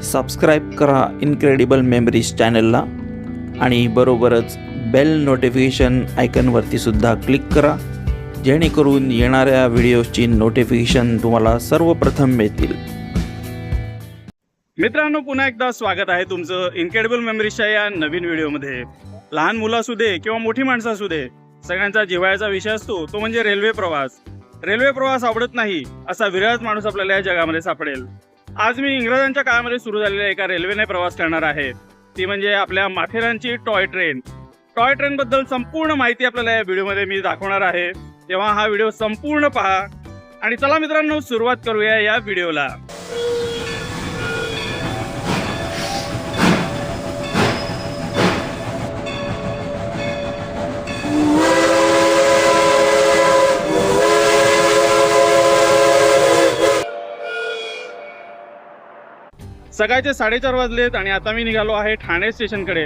Subscribe करा incredible memories चॅनलला आणि बरोबरच बेल नोटिफिकेशन आयकॉनवरती सुद्धा क्लिक करा, जेणेकरून येणाऱ्या व्हिडिओजची नोटिफिकेशन तुम्हाला सर्वप्रथम मिळतील। मित्रांनो, पुन्हा एकदा स्वागत आहे तुमचं इनक्रेडिबल मेमरीजच्या या नवीन व्हिडिओमध्ये। लहान मुलं असू दे किंवा मोठी माणसं असू दे, सगळ्यांचा जिव्हाळ्याचा विषय असतो तो म्हणजे रेल्वे प्रवास। रेल्वे प्रवास आवडत नाही असा विरळच माणूस आपल्याला या जगामध्ये सापडेल। आज मी इंग्रजांच्या काळामध्ये सुरू झालेल्या एका रेल्वेने प्रवास करणार आहे, ती म्हणजे आपल्या माथेरानची टॉय ट्रेन। टॉय ट्रेन बद्दल संपूर्ण माहिती आपल्याला या व्हिडिओमध्ये मी दाखवणार आहे, तेव्हा हा व्हिडिओ संपूर्ण पहा। आणि चला मित्रांनो, सुरुवात करूया या व्हिडिओला। सकाळचे 4:30 वाजलेत आणि आता मी निघालो आहे ठाणे स्टेशनकडे।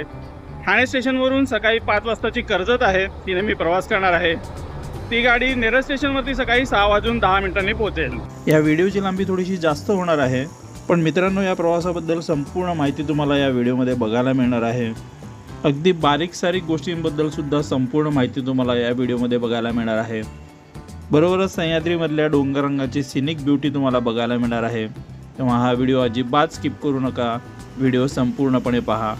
ठाणे स्टेशनवरून सकाळी 5 वाजताची कर्जत आहे, तिने मी प्रवास करणार आहे। ती गाडी नेरळ स्टेशनवरती सकाळी 6:10 पोहोचेल। या व्हिडिओची लांबी थोडीशी जास्त होणार आहे, पण मित्रांनो, या प्रवासाबद्दल संपूर्ण माहिती तुम्हाला या व्हिडिओमध्ये बघायला मिळणार आहे। अगदी बारीक सारीक गोष्टींबद्दल सुद्धा संपूर्ण माहिती तुम्हाला या व्हिडिओमध्ये बघायला मिळणार आहे। बरोबरच सह्याद्रीमधल्या डोंगररंगाची सिनिक ब्युटी तुम्हाला बघायला मिळणार आहे, तेव्हा हा व्हिडिओ अजिबात स्किप करू नका, व्हिडिओ संपूर्णपणे पहा।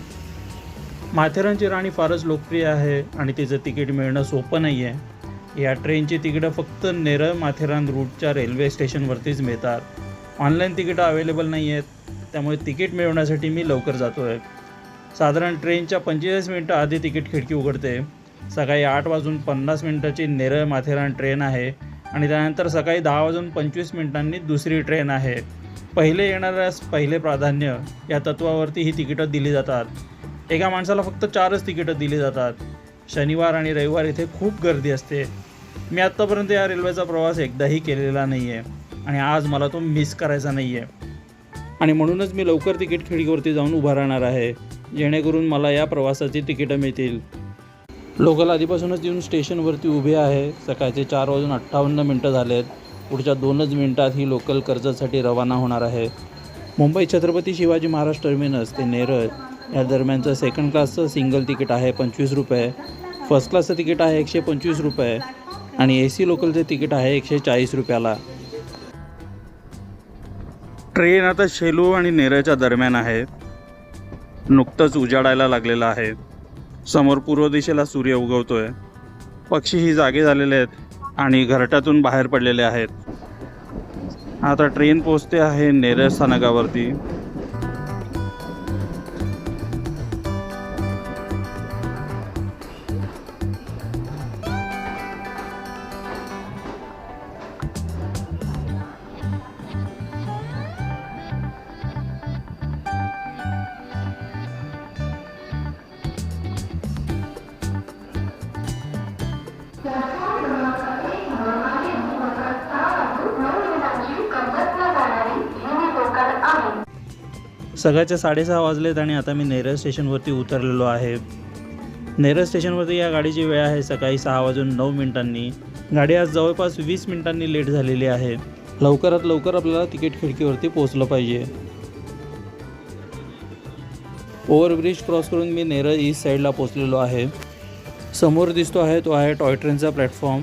माथेरानची राणी फारच लोकप्रिय आहे आणि तिचं तिकीट मिळणं सोपं नाही आहे। या ट्रेनची तिकीटं फक्त नेरळ माथेरान रूटच्या रेल्वे स्टेशनवरतीच मिळतात। ऑनलाईन तिकीटं अवेलेबल नाही आहेत, त्यामुळे तिकीट मिळवण्यासाठी मी लवकर जातो आहे। साधारण ट्रेनच्या 45 मिनटं आधी तिकीट खिडकी उघडते। सकाळी 8:50 नेरळ माथेरान ट्रेन आहे आणि त्यानंतर सकाळी 10:25 दुसरी ट्रेन आहे। पहिले येणाऱ्यास पहिले प्राधान्य या तत्वावरती ही तिकीटं दिली जातात। एका माणसाला फक्त 4च तिकीटं दिली जातात। शनिवार आणि रविवार इथे खूप गर्दी असते। मी आत्तापर्यंत या रेल्वेचा प्रवास एकदाही केलेला नाही आहे आणि आज मला तो मिस करायचा नाही आहे, आणि म्हणूनच मी लवकर तिकीट खिडकीवरती जाऊन उभा राहणार आहे, जेणेकरून मला या प्रवासाची तिकीटं मिळतील। लोकल आधीपासूनच येऊन स्टेशनवरती उभे आहे। सकाळचे 4:58 झालेत। पुढच्या 2च मिनिटात ही लोकल कर्जतसाठी रवाना होणार आहे। मुंबई छत्रपती शिवाजी महाराज टर्मिनस ते नेरळ या दरम्यानचं सेकंड क्लासचं सिंगल तिकीट आहे 25 रुपये, फर्स्ट क्लासचं तिकीट आहे 125 रुपये आणि AC लोकलचे तिकीट आहे 140 रुपयाला। ट्रेन आता शेलू आणि नेरळच्या दरम्यान आहे। नुकतंच उजाडायला लागलेला आहे। समोर पूर्व दिशेला सूर्य उगवतोय। पक्षीही जागे झालेले आहेत आणि घरट्यातून बाहेर पडलेले आहेत। आता ट्रेन पोहोचते आहे नेरळ स्थानकावरती। सकाळचे 6:30 वाजलेत आणि आता मी नेरळ स्टेशनवरती उतरलेलो आहे। नेरळ स्टेशनवरती या गाडीची वेळ आहे सकाळी 6:09। गाडी आज जवळपास 20 मिनिटांनी लेट झालेली आहे। लवकरात लवकर आपल्याला तिकीट खिडकीवरती पोहोचलं पाहिजे। ओव्हरब्रिज क्रॉस करून मी नेरळ ईस्ट साईडला पोहोचलेलो आहे। समोर दिसतो आहे तो आहे टॉय ट्रेनचा प्लॅटफॉर्म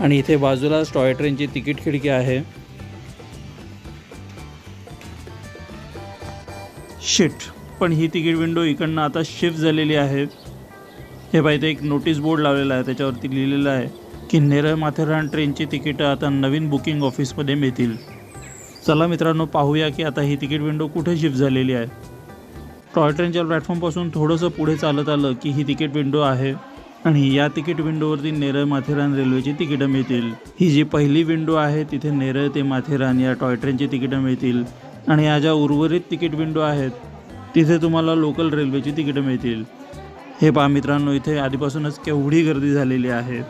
आणि इथे बाजूलाच टॉय ट्रेनची तिकीट खिडकी आहे। पण ही तिकीट विंडो इकडनं आता शिफ्ट झालेली आहे। हे पाहिजे एक नोटीस बोर्ड लावलेला आहे, त्याच्यावरती लिहिलेलं आहे की नेरळ माथेरान ट्रेनची तिकीटं आता नवीन बुकिंग ऑफिसमध्ये मिळतील। चला मित्रांनो, पाहूया की आता ही तिकीट विंडो कुठे शिफ्ट झालेली आहे। टॉय ट्रेनच्या प्लॅटफॉर्मपासून थोडंसं पुढे चालत आलं की ही तिकीट विंडो आहे आणि या तिकीट विंडोवरती नेरळ माथेरान रेल्वेची तिकीटं मिळतील। ही जी पहिली विंडो आहे तिथे नेरळ ते माथेरान या टॉय ट्रेनची तिकीटं मिळतील आणि या ज्या उर्वरित तिकीट विंडो आहेत तिथे तुम्हाला लोकल रेल्वेची तिकीटं मिळतील। हे पहा मित्रांनो, इथे आधीपासूनच केवढी गर्दी झालेली आहे।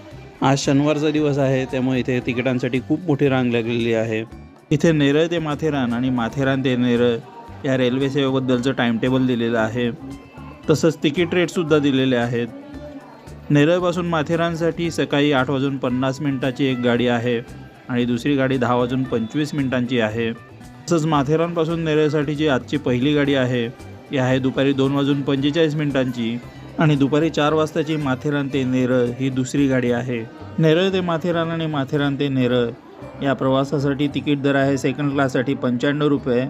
आज शनिवारचा दिवस आहे, त्यामुळे इथे तिकिटांसाठी खूप मोठी रांग लागलेली आहे। इथे नेरळ ते माथेरान आणि माथेरान ते नेरळ या रेल्वे सेवेबद्दलचं टाइम टेबल दिलेलं आहे, तसंच तिकीट रेटसुद्धा दिलेले आहेत। नेरळपासून माथेरानसाठी सकाळी 8:50 एक गाडी आहे आणि दुसरी गाडी 10:25 आहे। तसंच माथेरानपासून नेरळसाठीची आजची पहिली गाडी आहे ही आहे दुपारी 2:45 आणि दुपारी 4 वाजताची माथेरान ते नेरळ ही दुसरी गाडी आहे. नेरळ ते माथेरान आणि माथेरान ते नेरळ या प्रवासासाठी तिकीट दर आहे सेकंड क्लाससाठी 95 रुपये,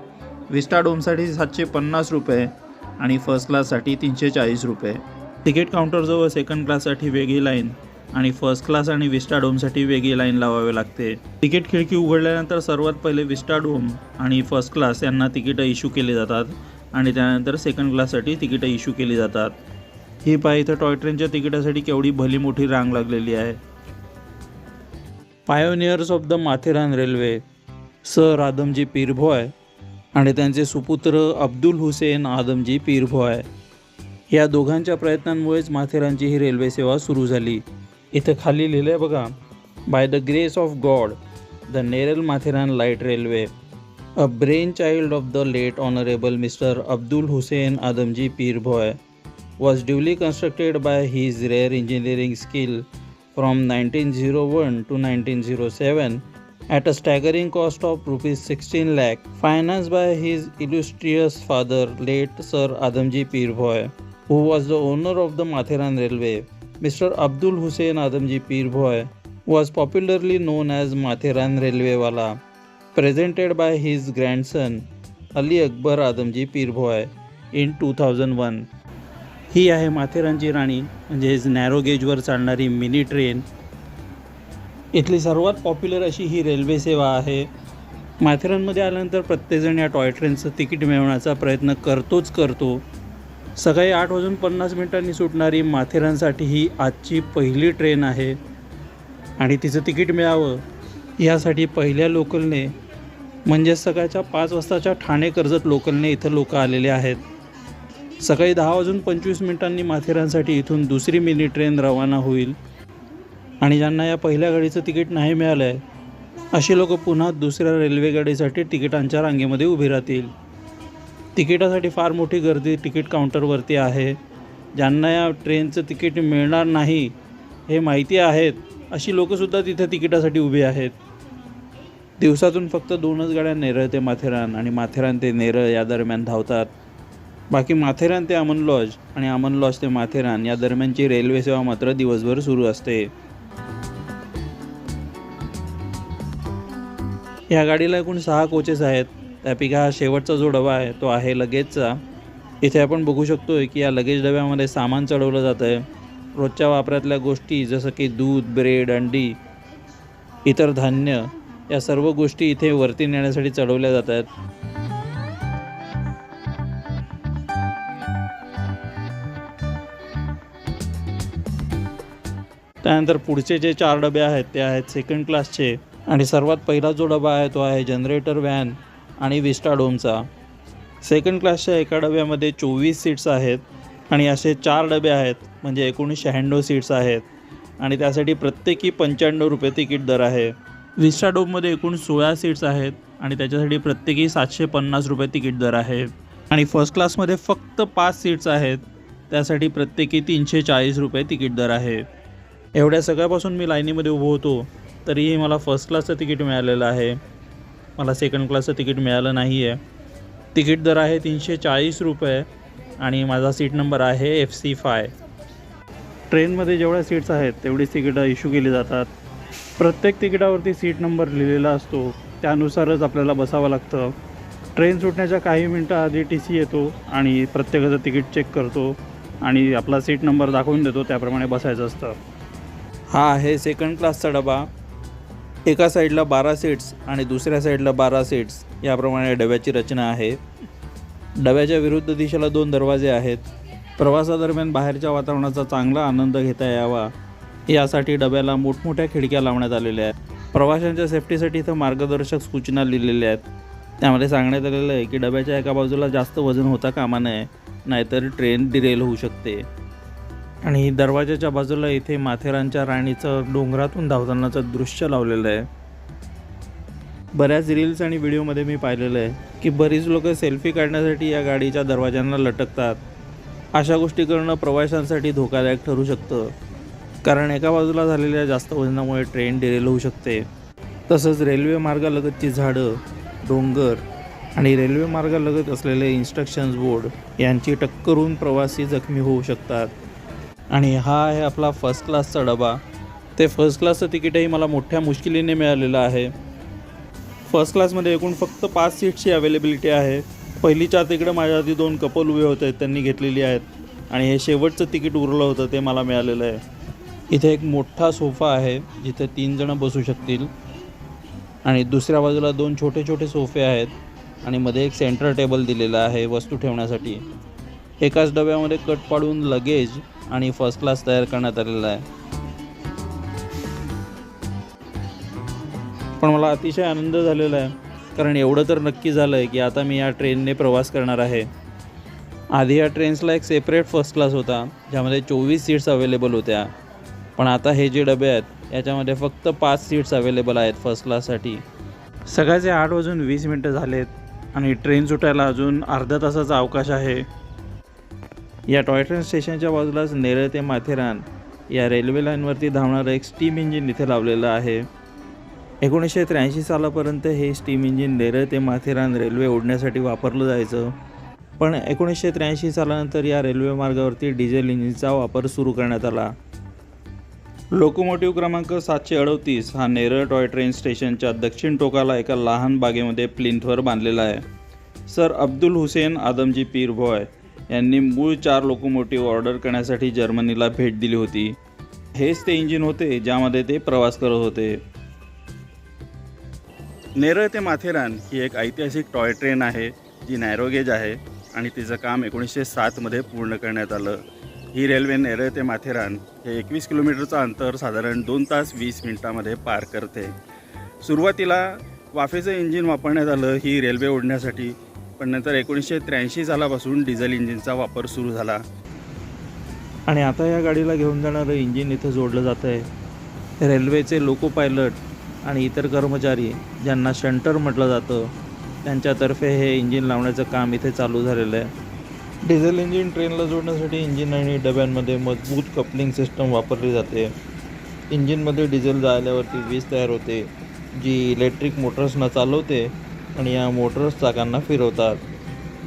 विस्टा डोमसाठी 750 रुपये आणि फर्स्ट क्लाससाठी 340 रुपये. तिकीट काउंटरजवळ सेकंड क्लाससाठी वेगळी लाईन आणि फर्स्ट क्लास आणि विस्टा डोमसाठी वेगळी लाईन लावावी लागते. तिकीट खिडकी उघडल्यानंतर सर्वात पहिले विस्टा डोम आणि फर्स्ट क्लास यांना तिकीटं इश्यू केली जातात आणि त्यानंतर सेकंड क्लाससाठी तिकीटं इश्यू केली जातात. ही पहा इथं टॉय ट्रेनच्या तिकिटासाठी केवढी भली मोठी रांग लागलेली आहे. Pioneers of the Matheran railway sir Adamji Peerbhoy आणि त्यांचे सुपुत्र अब्दुल हुसेन आदमजी पीरभॉय या दोघांच्या प्रयत्नांमुळेच माथेरानची ही रेल्वे सेवा सुरू झाली. इथं खाली लिहिलं आहे बघा, by the grace of God the Neral Matheran light railway a brainchild of the late honourable mister Abdul Hussain Adamji Peerbhoy was duly constructed by his rare engineering skill from 1901 to 1907 at a staggering cost of rupees 16 lakh, financed by his illustrious father late Sir Adamji Pir-Bhoy, who was the owner of the Matheran Railway. Mr. Abdul Hussain Adamji Pir-Bhoy was popularly known as Matheran Railway-wala, presented by his grandson Ali Akbar Adamji Pir-Bhoy in 2001. ही आहे माथेरानची राणी म्हणजेच narrow गेजवर चालणारी mini train. इथली सर्वात popular अशी ही railway सेवा आहे. माथेरानमध्ये आल्यानंतर प्रत्येकजण या टॉय ट्रेनचं तिकीट मिळवण्याचा प्रयत्न करतो. सकाळी 8:50 सुटणारी माथेरानसाठी ही आजची पहिली ट्रेन आहे आणि तिचं तिकीट मिळावं यासाठी पहिल्या लोकलने म्हणजेच सकाळच्या 5 वाजताच्या ठाणे कर्जत लोकलने इथं लोक आलेले आहेत. सकाळी 10:25 माथेरानसाठी इथून दुसरी मिनी ट्रेन रवाना होईल आणि ज्यांना या पहिल्या गाडीचं तिकीट नाही मिळालं आहे अशी लोक पुन्हा दुसऱ्या रेल्वे गाडीसाठी तिकिटांच्या रांगेमध्ये उभी राहतील. तिकिटासाठी फार मोठी गर्दी तिकीट काउंटरवरती आहे. ज्यांना या ट्रेनचं तिकीट मिळणार नाही हे माहिती आहेत अशी लोकंसुद्धा तिथे तिकिटासाठी उभी आहेत. दिवसातून फक्त 2च गाड्या नेरळ ते माथेरान आणि माथेरान ते नेरळ या दरम्यान धावतात. बाकी माथेरान ते अमन लॉज आणि अमन लॉज ते माथेरान या दरम्यानची रेल्वे सेवा मात्र दिवसभर सुरू असते. या गाडीला एकूण 6 कोचेस आहेत. त्यापैकी हा शेवटचा जो डबा आहे तो आहे लगेजचा. इथे आपण बघू शकतो की या लगेज डब्यामध्ये सामान चढवलं जातं आहे. रोजच्या वापरातल्या गोष्टी जसं की दूध, ब्रेड, अंडी, इतर धान्य या सर्व गोष्टी इथे वरती नेण्यासाठी चढवल्या जात आहेत. त्यानंतर पुढचे जे 4 डबे आहेत ते आहेत सेकंड क्लासचे आणि सर्वात पहिला जो डबा आहे तो आहे जनरेटर व्हॅन आणि विस्टा डोमचा. सेकंड क्लासच्या एका डब्यामध्ये 24 सीट्स आहेत आणि असे 4 डबे आहेत म्हणजे एकूण 96 सीट्स आहेत आणि त्यासाठी प्रत्येकी 95 रुपये तिकीट दर आहे. विस्टा डोममध्ये एकूण 16 सीट्स आहेत आणि त्याच्यासाठी प्रत्येकी 750 रुपये तिकीट दर आहे आणि फर्स्ट क्लासमध्ये फक्त 5 सीट्स आहेत त्यासाठी प्रत्येकी 340 रुपये तिकीट दर आहे. एवढ्या सगळ्यापासून मी लाईनीमध्ये उभं होतो तरीही मला फर्स्ट क्लासचं तिकीट मिळालेलं आहे. मला सेकंड क्लासचं तिकीट मिळालं नाही आहे. तिकीट दर आहे 340 रुपये आणि माझा सीट नंबर आहे FC5. ट्रेनमध्ये जेवढ्या सीट्स आहेत तेवढीच तिकीटं इश्यू केली जातात. प्रत्येक तिकिटावरती सीट नंबर लिहिलेला असतो त्यानुसारच आपल्याला बसावं लागतं. ट्रेन सुटण्याच्या काही मिनटं आधी TC येतो आणि प्रत्येकाचं तिकीट चेक करतो आणि आपला सीट नंबर दाखवून देतो त्याप्रमाणे बसायचं असतं. हा आहे सेकंड क्लासचा डबा. एका साईडला 12 सीट्स आणि दुसऱ्या साईडला 12 सीट्स याप्रमाणे डब्याची रचना आहे. डब्याच्या विरुद्ध दिशेला 2 दरवाजे आहेत. प्रवासादरम्यान बाहेरच्या वातावरणाचा चांगला आनंद घेता यावा यासाठी डब्याला मोठमोठ्या खिडक्या लावण्यात आलेल्या आहेत. प्रवाशांच्या सेफ्टीसाठी इथं मार्गदर्शक सूचना लिहिलेल्या आहेत. त्यामध्ये सांगण्यात आलेलं आहे की डब्याच्या एका बाजूला जास्त वजन होता कामा नये नाहीतर ट्रेन डिरेल होऊ शकते. आणि दरवाजाच्या बाजूला इथे माथेरानच्या राणीचं डोंगरातून धावतानाचं दृश्य लावलेलं आहे. बऱ्याच रील्स आणि व्हिडिओमध्ये मी पाहिलेलं आहे की बरीच लोक सेल्फी काढण्यासाठी या गाडीच्या दरवाजांना लटकतात. अशा गोष्टी करणं प्रवाशांसाठी धोकादायक ठरू शकतं कारण एका बाजूला झालेल्या जास्त वजनामुळे ट्रेन डिरेल होऊ शकते. तसंच रेल्वे मार्गालगतची झाडं, डोंगर आणि रेल्वे मार्गालगत असलेले इन्स्ट्रक्शन्स बोर्ड यांची टक्करून प्रवासी जखमी होऊ शकतात. आणि हा आहे आपला फर्स्ट क्लासचा डबा. ते फर्स्ट क्लासचं तिकीटही मला मोठ्या मुश्किलीने मिळालेलं आहे. फर्स्ट क्लासमध्ये एकूण फक्त 5 सीट्सची अवेलेबिलिटी आहे. पहिलीच्या तिकडं माझ्या आधी 2 कपल उभे होते, त्यांनी घेतलेली आहेत. आणि हे शेवटचं तिकीट उरलं होतं ते मला मिळालेलं आहे. इथे एक मोठा सोफा आहे जिथे 3 जण बसू शकतील. आणि दुसऱ्या बाजूला 2 छोटे छोटे सोफे आहेत. आणि मध्ये एक सेंटर टेबल दिलेला आहे वस्तू ठेवण्यासाठी. एकाच डब्यामध्ये कट पाडून लगेज आणि फर्स्ट क्लास तयार करण्यात आलेला आहे. पण मला अतिशय आनंद झालेला आहे, कारण एवढं तर नक्की झालं आहे की आता मी या ट्रेनने प्रवास करणार आहे. आधी या ट्रेन्सला एक सेपरेट फर्स्ट क्लास होता ज्यामध्ये 24 सीट्स अवेलेबल होत्या. पण आता हे जे डबे आहेत याच्यामध्ये फक्त 5 सीट्स अवेलेबल आहेत फर्स्ट क्लाससाठी. सकाळचे 8:20 झालेत आणि ट्रेन सुटायला अजून अर्धा तासाचा अवकाश आहे. या टॉय ट्रेन स्टेशनच्या बाजूलाच नेरळ ते माथेरान या रेल्वे लाईनवरती धावणारं एक स्टीम इंजिन इथे लावलेलं आहे. 1983 सालापर्यंत हे स्टीम इंजिन नेरळ ते माथेरान रेल्वे ओढण्यासाठी वापरलं जायचं. पण 1983 सालानंतर या रेल्वे मार्गावरती डिझेल इंजिनचा वापर सुरू करण्यात आला. लोकोमोटिव्ह क्रमांक 738 हा नेरळ टॉय ट्रेन स्टेशनच्या दक्षिण टोकाला एका लहान बागेमध्ये प्लिंथवर बांधलेला आहे. सर अब्दुल हुसेन आदमजी पीरभॉय यांनी मूळ 4 लोकोमोटिव्ह ऑर्डर करण्यासाठी जर्मनीला भेट दिली होती. हेच ते इंजिन होते ज्यामध्ये ते प्रवास करत होते. नेरळ ते माथेरान ही एक ऐतिहासिक टॉय ट्रेन आहे जी नॅरोगेज आहे आणि तिचं काम 1907मध्ये पूर्ण करण्यात आलं. ही रेल्वे नेरळ ते माथेरान हे 21 किलोमीटरचं अंतर साधारण 2 तास 20 मिनिटांमध्ये पार करते. सुरुवातीला वाफेचं इंजिन वापरण्यात आलं ही रेल्वे ओढण्यासाठी, पण नंतर 1983 सालापासून डिझेल इंजिनचा वापर सुरू झाला. आणि आता या गाडीला घेऊन जाणारं इंजिन इथं जोडलं जातं आहे. रेल्वेचे लोको पायलट आणि इतर कर्मचारी ज्यांना शंटर म्हटलं जातं त्यांच्यातर्फे हे इंजिन लावण्याचं काम इथे चालू झालेलं आहे. डिझेल इंजिन ट्रेनला जोडण्यासाठी इंजिन आणि डब्यांमध्ये मजबूत कपलिंग सिस्टम वापरली जाते. इंजिनमध्ये डिझेल जाळल्यावरती वीज तयार होते जी इलेक्ट्रिक मोटर्सना चालवते आणि या मोटर्स चाकांना फिरवतात.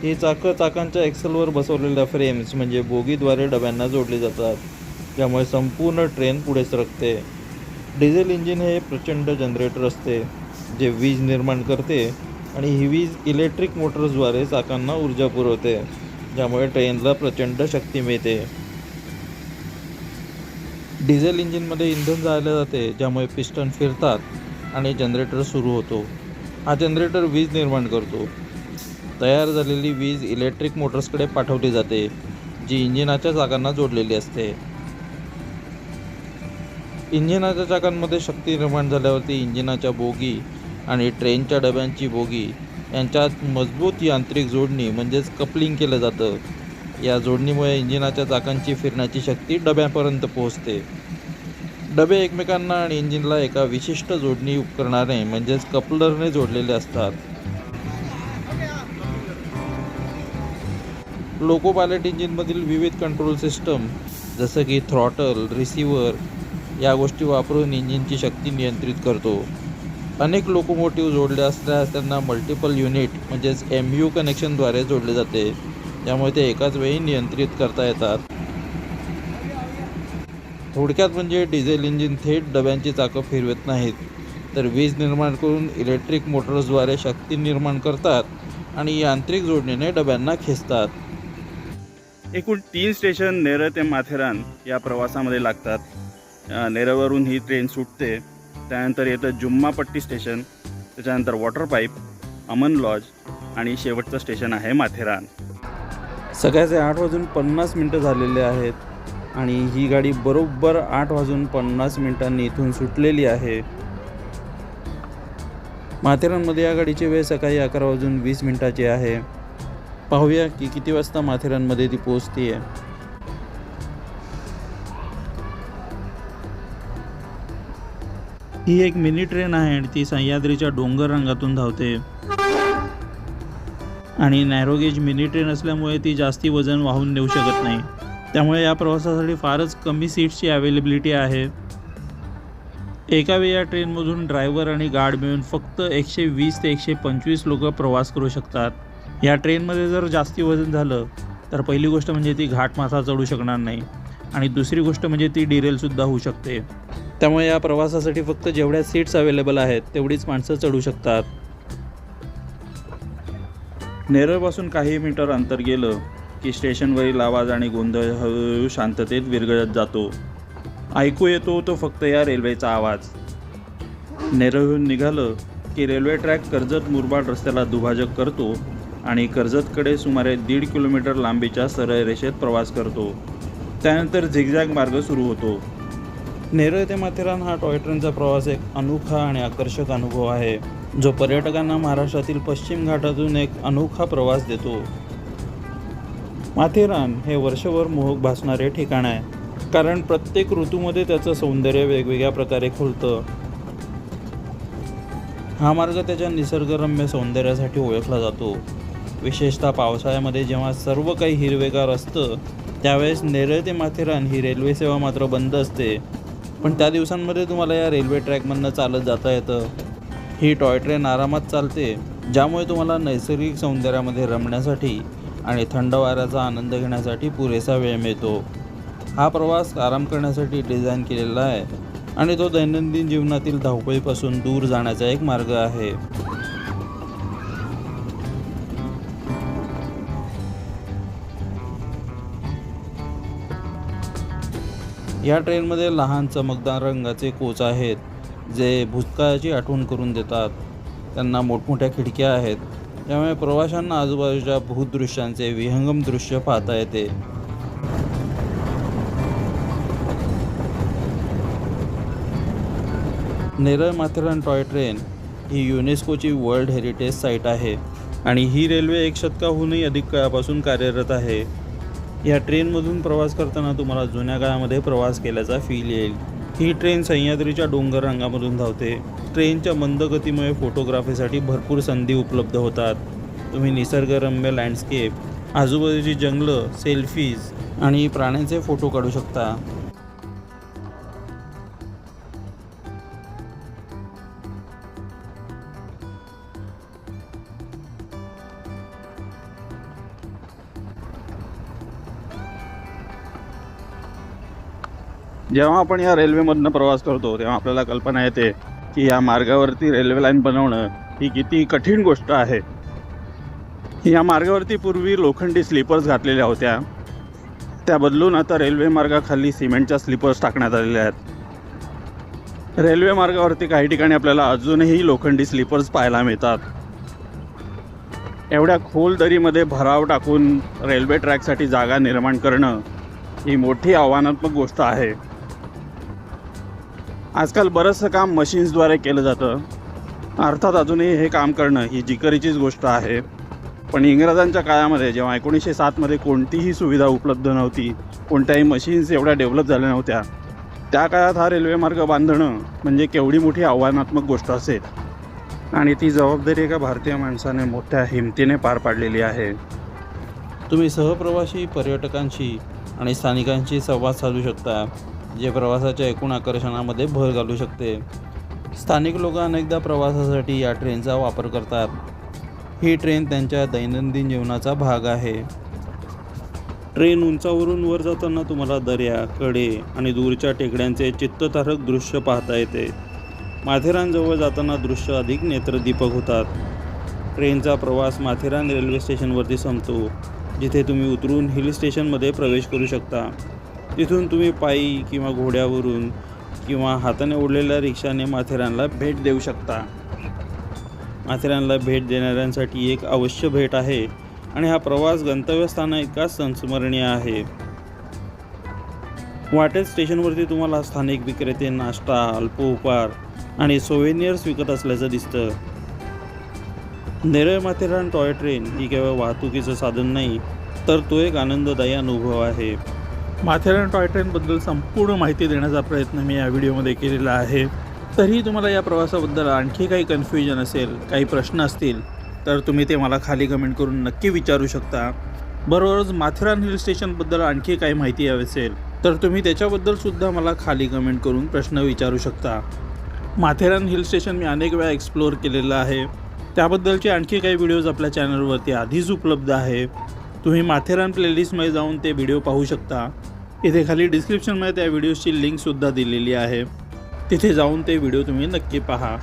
ही चाकांच्या एक्सेलवर बसवलेल्या फ्रेम्स म्हणजे बोगीद्वारे डब्यांना जोडली जातात, ज्यामुळे संपूर्ण ट्रेन पुढे सरकते. डिझेल इंजिन हे प्रचंड जनरेटर असते जे वीज निर्माण करते आणि ही वीज इलेक्ट्रिक मोटर्सद्वारे चाकांना ऊर्जा पुरवते, ज्यामुळे ट्रेनला प्रचंड शक्ती मिळते. डिझेल इंजिनमध्ये इंधन जाळले जाते ज्यामुळे पिस्टन फिरतात आणि जनरेटर सुरू होतो. हा जनरेटर वीज निर्माण करतो. तयार झालेली वीज इलेक्ट्रिक मोटर्सकडे पाठवली जाते जी इंजिनाच्या चाकांना जोडलेली असते. इंजिनाच्या चाकांमध्ये शक्ती निर्माण झाल्यावरती इंजिनाच्या बोगी आणि ट्रेनच्या डब्यांची बोगी यांच्यात मजबूत यांत्रिक जोडणी म्हणजेच कपलिंग केलं जातं. या जोडणीमुळे इंजिनाच्या चाकांची फिरण्याची शक्ती डब्यापर्यंत पोहोचते. डबे एकमेकांना आणि इंजिनला एका विशिष्ट जोडणी उपकरणाने म्हणजेच कपलरने जोडलेले असतात. लोको पायलट इंजिनमधील विविध कंट्रोल सिस्टम जसं की थ्रॉटल, रिसिव्हर या गोष्टी वापरून इंजिनची शक्ती नियंत्रित करतो. अनेक लोकोमोटिव्ह जोडले असल्यास त्यांना मल्टिपल युनिट म्हणजेच MU कनेक्शनद्वारे जोडले जाते, त्यामुळे ते एकाच वेळी नियंत्रित करता येतात. थोडक्यात म्हणजे डिझेल इंजिन थेट डब्यांची चाकं फिरवत नाहीत, तर वीज निर्माण करून इलेक्ट्रिक मोटर्सद्वारे शक्ती निर्माण करतात आणि यांत्रिक जोडणीने डब्यांना खेचतात. एकूण 3 स्टेशन नेरळ ते माथेरान या प्रवासामध्ये लागतात. नेरळवरून ही ट्रेन सुटते. त्यानंतर येतं जुम्मापट्टी स्टेशन, त्याच्यानंतर वॉटर पाईप, अमन लॉज आणि शेवटचं स्टेशन आहे माथेरान. सकाळचे 8:50 झालेले आहेत आणि ही गाडी बरोबर 8:50 इथून सुटलेली आहे. माथेरानमध्ये या गाडीची वेळ सकाळी 11:20 आहे. पाहूया की किती वाजता माथेरानमध्ये ती पोहोचते आहे. ही एक मिनी ट्रेन आहे आणि ती सह्याद्रीच्या डोंगर रंगातून धावते. आणि नॅरोगेज मिनी ट्रेन असल्यामुळे ती जास्ती वजन वाहून नेऊ शकत नाही, त्यामुळे या प्रवासासाठी फारच कमी सीट्सची अवेलेबिलिटी आहे. एका वेळी या ट्रेनमधून ड्रायव्हर आणि गार्ड मिळून फक्त 120 ते 125 लोक प्रवास करू शकतात। या ट्रेनमध्ये जर जास्ती वजन झालं तर पहिली गोष्ट म्हणजे ती घाटमाथा चढू शकणार नाही आणि दुसरी गोष्ट म्हणजे ती डिरेलसुद्धा होऊ शकते। त्यामुळे या प्रवासासाठी फक्त जेवढ्या सीट्स अवेलेबल आहेत तेवढीच माणसं चढू शकतात। नेरळपासून काही मीटर अंतर गेलं की स्टेशनवरील आवाज आणि गोंधळ हळूहळू शांततेत विरघळत जातो। ऐकू येतो तो फक्त या रेल्वेचा आवाज। नेरळहून निघालं की रेल्वे ट्रॅक कर्जत मुरबाड रस्त्याला दुभाजक करतो आणि कर्जतकडे सुमारे 1.5 किलोमीटर लांबीच्या सरळ रेषेत प्रवास करतो। त्यानंतर झिगझॅग मार्ग सुरू होतो। नेरळ ते माथेरान हा टॉय ट्रेनचा प्रवास एक अनोखा आणि आकर्षक अनुभव आहे, जो पर्यटकांना महाराष्ट्रातील पश्चिम घाटातून एक अनोखा प्रवास देतो। माथेरान हे वर्षभर मोहक भासणारे ठिकाण आहे, कारण प्रत्येक ऋतूमध्ये त्याचं सौंदर्य वेगवेगळ्या प्रकारे खुलतं। हा मार्ग त्याच्या निसर्गरम्य सौंदर्यासाठी ओळखला जातो। विशेषतः पावसाळ्यामध्ये जेव्हा सर्व काही हिरवेगार असतं त्यावेळेस नेरळ ते माथेरान ही रेल्वे सेवा मात्र बंद असते, पण त्या दिवसांमध्ये तुम्हाला या रेल्वे ट्रॅकमधनं चालत जाता येतं। ही टॉय ट्रेन आरामात चालते, ज्यामुळे तुम्हाला नैसर्गिक सौंदर्यामध्ये रमण्यासाठी आणि थंड वाऱ्याचा आनंद घेण्यासाठी पुरेसा वेळ मिळतो। हा प्रवास आराम करण्यासाठी डिझाईन केलेला आहे आणि तो दैनंदिन जीवनातील धावपळीपासून दूर जाण्याचा एक मार्ग आहे। या ट्रेनमध्ये लहान चमकदार रंगाचे कोच आहेत, जे भूतकाळाची आठवण करून देतात। त्यांना मोठमोठ्या खिडक्या आहेत, त्यामुळे प्रवाशांना आजूबाजूच्या भूदृश्यांचे विहंगम दृश्य पाहता येते। नेरळ माथेरान टॉय ट्रेन ही युनेस्कोची वर्ल्ड हेरिटेज साईट आहे आणि ही रेल्वे 1 शतकाहूनही अधिक काळापासून कार्यरत आहे। या ट्रेनमधून प्रवास करताना तुम्हाला जुन्या काळामध्ये प्रवास केल्याचा फील येईल। ही ट्रेन सह्याद्रीच्या डोंगर रांगामधून धावते। ट्रेनच्या मंद गतीमुळे फोटोग्राफीसाठी भरपूर संधी उपलब्ध होतात। तुम्ही निसर्गरम्य लँडस्केप, आजूबाजूची जंगलं, सेल्फीज आणि प्राण्यांचे फोटो काढू शकता। जेव्हा आपण या रेल्वेमधनं प्रवास करतो तेव्हा आपल्याला कल्पना येते की या मार्गावरती रेल्वे लाईन बनवणं ही किती कठीण गोष्ट आहे। या मार्गावरती पूर्वी लोखंडी स्लीपर्स घातलेल्या होत्या, त्या बदलून आता रेल्वे मार्गाखाली सिमेंटच्या स्लीपर्स टाकण्यात आलेल्या आहेत। रेल्वे मार्गावरती काही ठिकाणी आपल्याला अजूनही लोखंडी स्लीपर्स पाहायला मिळतात। एवढ्या खोल दरीमध्ये भराव टाकून रेल्वे ट्रॅकसाठी जागा निर्माण करणं ही मोठी आव्हानात्मक गोष्ट आहे। आजकाल बरंचसं काम मशीन्सद्वारे केलं जातं। अर्थात अजूनही हे काम करणं ही जिकिरीचीच गोष्ट आहे, पण इंग्रजांच्या काळामध्ये जेव्हा 1907 मध्ये कोणतीही सुविधा उपलब्ध नव्हती, कोणत्याही मशीन्स एवढ्या डेव्हलप झाल्या नव्हत्या, त्या काळात हा रेल्वे मार्ग बांधणं म्हणजे केवढी मोठी आव्हानात्मक गोष्ट असेल आणि ती जबाबदारी एका भारतीय माणसाने मोठ्या हिमतीने पार पाडलेली आहे। तुम्ही सहप्रवासी, पर्यटकांशी आणि स्थानिकांशी संवाद साधू शकता, जे प्रवासाच्या एकूण आकर्षणामध्ये भर घालू शकते। स्थानिक लोक अनेकदा प्रवासासाठी या ट्रेनचा वापर करतात। ही ट्रेन त्यांच्या दैनंदिन जीवनाचा भाग आहे। ट्रेन उंचावरून वर जाताना तुम्हाला दर्या, कडे आणि दूरच्या टेकड्यांचे चित्तथारक दृश्य पाहता येते। माथेरानजवळ जाताना दृश्य अधिक नेत्रदीपक होतात। ट्रेनचा प्रवास माथेरान रेल्वे स्टेशनवरती संपतो, जिथे तुम्ही उतरून हिल स्टेशनमध्ये प्रवेश करू शकता। तिथून तुम्ही पायी किंवा घोड्यावरून किंवा हाताने ओढलेल्या रिक्षाने माथेरानला भेट देऊ शकता। माथेरानला भेट देणाऱ्यांसाठी एक अवश्य भेट आहे आणि हा प्रवास गंतव्यस्थाना इतकाच संस्मरणीय आहे। वाटेत स्टेशनवरती तुम्हाला स्थानिक विक्रेते नाश्ता, अल्पोपहार आणि सोव्हेनियर्स विकत असल्याचं दिसतं। नेरळ माथेरान टॉय ट्रेन ही केवळ वाहतुकीचं साधन नाही, तर तो एक आनंददायी अनुभव आहे। माथेरान टॉय ट्रेनबद्दल संपूर्ण माहिती देण्याचा प्रयत्न मी या व्हिडिओमध्ये केलेला आहे। तरीही तुम्हाला या प्रवासाबद्दल आणखी काही कन्फ्युजन असेल, काही प्रश्न असतील, तर तुम्ही ते मला खाली कमेंट करून नक्की विचारू शकता। बरोबरच माथेरान हिल स्टेशनबद्दल आणखी काही माहिती हवी असेल तर तुम्ही त्याच्याबद्दल सुद्धा मला खाली कमेंट करून प्रश्न विचारू शकता। माथेरान हिल स्टेशन मी अनेक वेळा एक्सप्लोअर केलेलं आहे. त्याबद्दलचे आणखी काही व्हिडिओज आपल्या चॅनलवरती आधीच उपलब्ध आहे. तुम्ही माथेरान प्लेलिस्टमध्ये जाऊन ते व्हिडिओ पाहू शकता. इथे खाली डिस्क्रिप्शनमध्ये त्या व्हिडिओची लिंकसुद्धा दिलेली आहे. तिथे जाऊन ते व्हिडिओ तुम्ही नक्की पहा.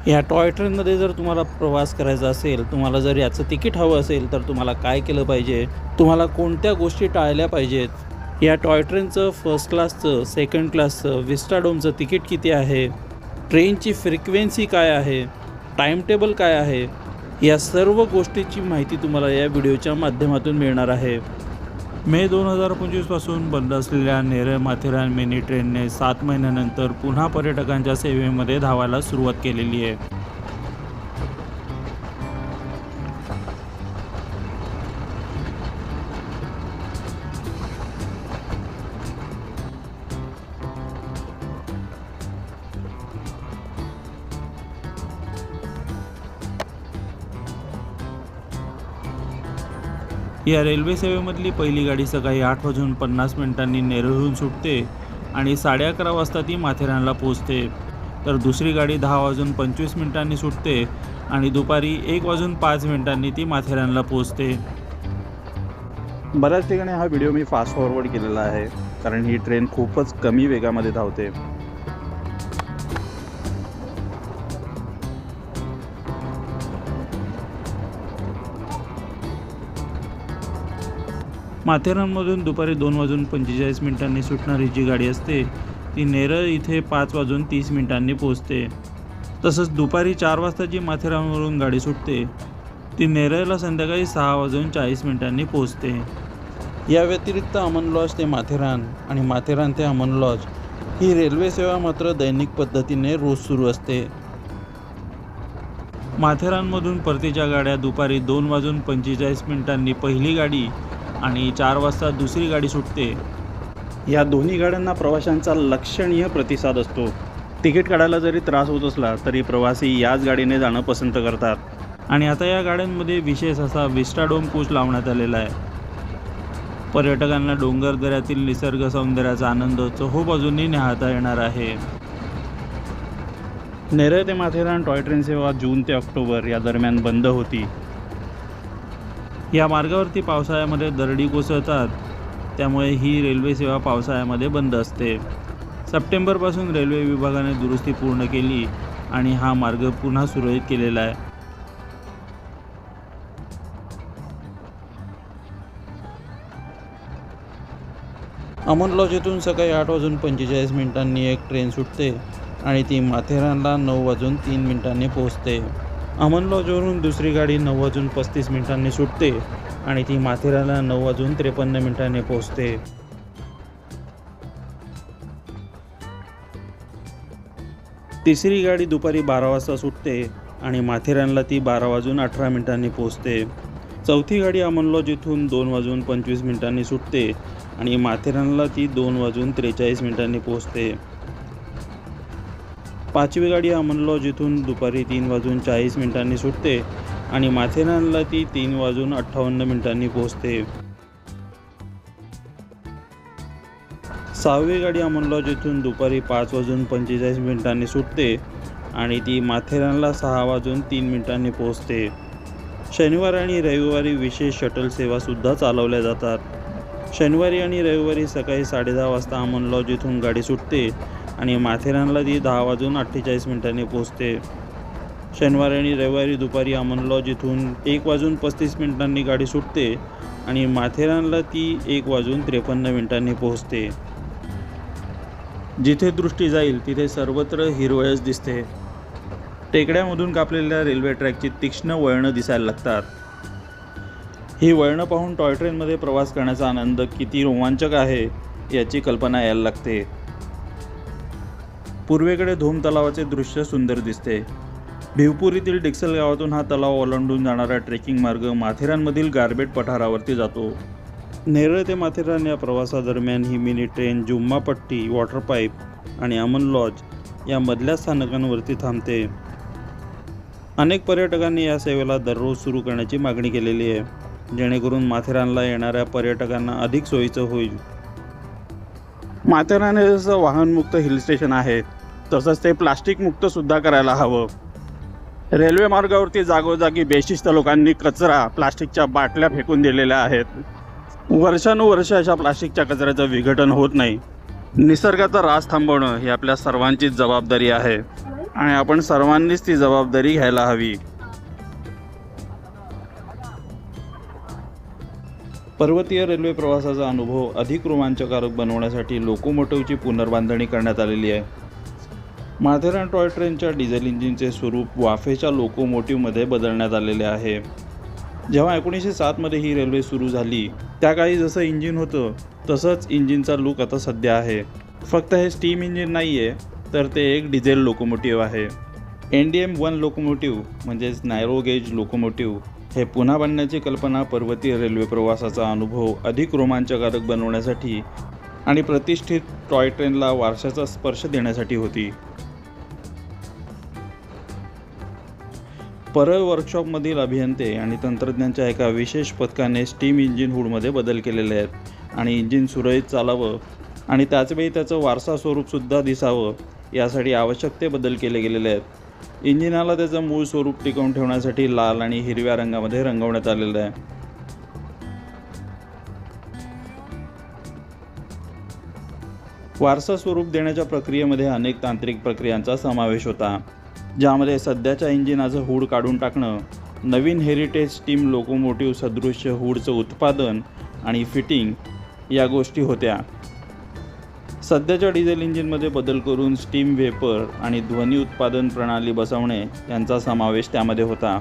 या टॉय ट्रेनमध्ये जर तुम्हाला प्रवास करायचा असेल, तुम्हाला जर याचं तिकीट हवं असेल तर तुम्हाला काय केलं पाहिजे, तुम्हाला कोणत्या गोष्टी टाळल्या पाहिजेत, या टॉय ट्रेनचं फर्स्ट क्लासचं, सेकंड क्लासचं, विस्टाडोमचं तिकीट किती आहे, ट्रेनची फ्रिक्वेन्सी काय आहे, टाईम टेबल काय आहे, या सर्व गोष्टीची माहिती तुम्हाला या व्हिडिओच्या माध्यमातून मिळणार आहे. मे 2025पासून बंद असलेल्या नेरळ माथेरान मिनी ट्रेनने 7 महिन्यानंतर पुन्हा पर्यटकांच्या सेवेमध्ये धावायला सुरुवात केलेली आहे. या रेल्वे सेवेमधली पहिली गाडी सकाळी 8:50 नेरळहून सुटते आणि 11:30 वाजता ती माथेरानला पोहोचते. तर दुसरी गाडी 10:25 सुटते आणि दुपारी 1:05 ती माथेरानला पोहोचते. बऱ्याच ठिकाणी हा व्हिडिओ मी फास्ट फॉरवर्ड केलेला आहे, कारण ही ट्रेन खूपच कमी वेगामध्ये धावते. माथेरानमधून दुपारी 2:45 सुटणारी जी गाडी असते ती नेरळ इथे 5:30 पोहोचते. तसंच दुपारी 4 वाजता जी माथेरानवरून गाडी सुटते ती नेरळला संध्याकाळी 6:40 पोहोचते. या व्यतिरिक्त अमन लॉज ते माथेरान आणि माथेरान ते अमन लॉज ही रेल्वे सेवा मात्र दैनिक पद्धतीने रोज सुरू असते. माथेरानमधून परतीच्या गाड्या दुपारी 2:45 पहिली गाडी आणि 4 वाजता दुसरी गाडी सुटते. या दोन्ही गाड्यांना प्रवाशांचा लक्षणीय प्रतिसाद असतो. तिकीट काढायला जरी त्रास होत असला तरी प्रवासी याच गाडीने जाणं पसंत करतात. आणि आता या गाड्यांमध्ये विशेष असा विस्टाडोम कोच लावण्यात आलेला आहे. पर्यटकांना डोंगर दऱ्यातील निसर्ग सौंदर्याचा आनंद चोहोबाजूंनी न्याहाळता येणार आहे. नेरळ ते माथेरान टॉय ट्रेन सेवा जून ते ऑक्टोबर या दरम्यान बंद होती. या मार्गावरती पावसाळ्यामध्ये दरडी कोसळतात, त्यामुळे ही रेल्वे सेवा पावसाळ्यामध्ये बंद असते. सप्टेंबरपासून रेल्वे विभागाने दुरुस्ती पूर्ण केली आणि हा मार्ग पुन्हा सुरळीत केलेला आहे. अमन लॉज येथून सकाळी 8:45 एक ट्रेन सुटते आणि ती माथेरानला 9:03 पोहोचते. अमन लॉजवरून दुसरी गाडी 9:35 सुटते आणि ती माथेरानला 9:53 पोहोचते. तिसरी गाडी दुपारी 12 वाजता सुटते आणि माथेरानला ती 12:18 पोहोचते. चौथी गाडी अमन लॉज इथून 2:25 सुटते आणि माथेरानला ती 2:43 पोहोचते. पाचवी गाडी अमन लॉज इथून दुपारी 3:40 सुटते आणि माथेरानला ती 3:58 पोहोचते. सहावी गाडी अमन लॉज इथून दुपारी 5:45 सुटते आणि ती माथेरानला 6:03 पोहोचते. शनिवार आणि रविवारी विशेष शटल सेवासुद्धा चालवल्या जातात. शनिवारी आणि रविवारी सकाळी 10:30 वाजता अमन लॉज इथून गाडी सुटते आणि माथेरानला ती 10:48 पोहोचते. शनिवारी आणि रविवारी दुपारी अमन लॉज इथून 1:35 गाडी सुटते आणि माथेरानला ती 1:53 पोहोचते. जिथे दृष्टी जाईल तिथे सर्वत्र हिरवळच दिसते. टेकड्यामधून कापलेल्या रेल्वे ट्रॅकची तीक्ष्ण वळणं दिसायला लागतात. ही वळणं पाहून टॉय ट्रेनमध्ये प्रवास करण्याचा आनंद किती रोमांचक आहे याची कल्पना यायला लागते. पूर्वेकडे धोम तलावाचे दृश्य सुंदर दिसते. भिवपुरीतील डिक्सल गावातून हा तलाव ओलांडून जाणारा ट्रेकिंग मार्ग माथेरानमधील गारबेट पठारावरती जातो. नेरळ ते माथेरान या प्रवासादरम्यान ही mini train Jummapatti, water pipe आणि अमन लॉज या मधल्या स्थानकांवरती थांबते. अनेक पर्यटकांनी या सेवेला दररोज सुरू करण्याची मागणी केलेली आहे, जेणेकरून माथेरानला येणाऱ्या पर्यटकांना अधिक सोयीचं होईल. माथेरान हे जसं वाहनमुक्त हिल स्टेशन आहे, तसंच ते प्लास्टिक मुक्त सुद्धा करायला हवं. रेल्वे मार्गावरती जागोजागी बेशिस्त लोकांनी कचरा, प्लास्टिकच्या बाटल्या फेकून दिलेल्या आहेत. वर्षानुवर्ष अशा प्लास्टिकच्या कचऱ्याचं विघटन होत नाही. निसर्गाचा ऱ्हास थांबवणं ही आपल्या सर्वांचीच जबाबदारी आहे आणि आपण सर्वांनीच ती जबाबदारी घ्यायला हवी. पर्वतीय रेल्वे प्रवासाचा अनुभव अधिक रोमांचकारक बनवण्यासाठी लोकोमोटिव्हची पुनर्बांधणी करण्यात आलेली आहे. माथेरान टॉय ट्रेनच्या डिझेल इंजिनचे स्वरूप वाफेच्या लोकोमोटिव्हमध्ये बदलण्यात आलेले आहे. जेव्हा 1907मध्ये ही रेल्वे सुरू झाली त्या काळी जसं इंजिन होतं तसंच इंजिनचा लूक आता सध्या आहे. फक्त हे स्टीम इंजिन नाही आहे, तर ते एक डिझेल लोकोमोटिव्ह आहे. NDM-1 लोकोमोटिव्ह म्हणजेच नॅरो गेज लोकोमोटिव्ह हे पुन्हा बांधण्याची कल्पना पर्वतीय रेल्वे प्रवासाचा अनुभव अधिक रोमांचकारक बनवण्यासाठी आणि प्रतिष्ठित टॉय ट्रेनला वारशाचा स्पर्श देण्यासाठी होती. परळ वर्कशॉपमधील अभियंते आणि तंत्रज्ञांच्या एका विशेष पथकाने स्टीम इंजिन हुडमध्ये बदल केलेले आहेत आणि इंजिन सुरळीत चालावं आणि त्याचवेळी त्याचं वारसा स्वरूपसुद्धा दिसावं यासाठी आवश्यक ते बदल केले गेलेले आहेत. इंजिनाला त्याचं मूळ स्वरूप टिकवून ठेवण्यासाठी लाल आणि हिरव्या रंगामध्ये रंगवण्यात आलेलं आहे. वारसा स्वरूप देण्याच्या प्रक्रियेमध्ये अनेक तांत्रिक प्रक्रियांचा समावेश होता, ज्यामध्ये सध्याच्या इंजिनाचं हूड काढून टाकणं, नवीन हेरिटेज स्टीम लोकोमोटिव्ह सदृश्य हूडचं उत्पादन आणि फिटिंग या गोष्टी होत्या. सध्याच्या डिझेल इंजिनमध्ये बदल करून स्टीम व्हेपर आणि ध्वनी उत्पादन प्रणाली बसवणे यांचा समावेश त्यामध्ये होता.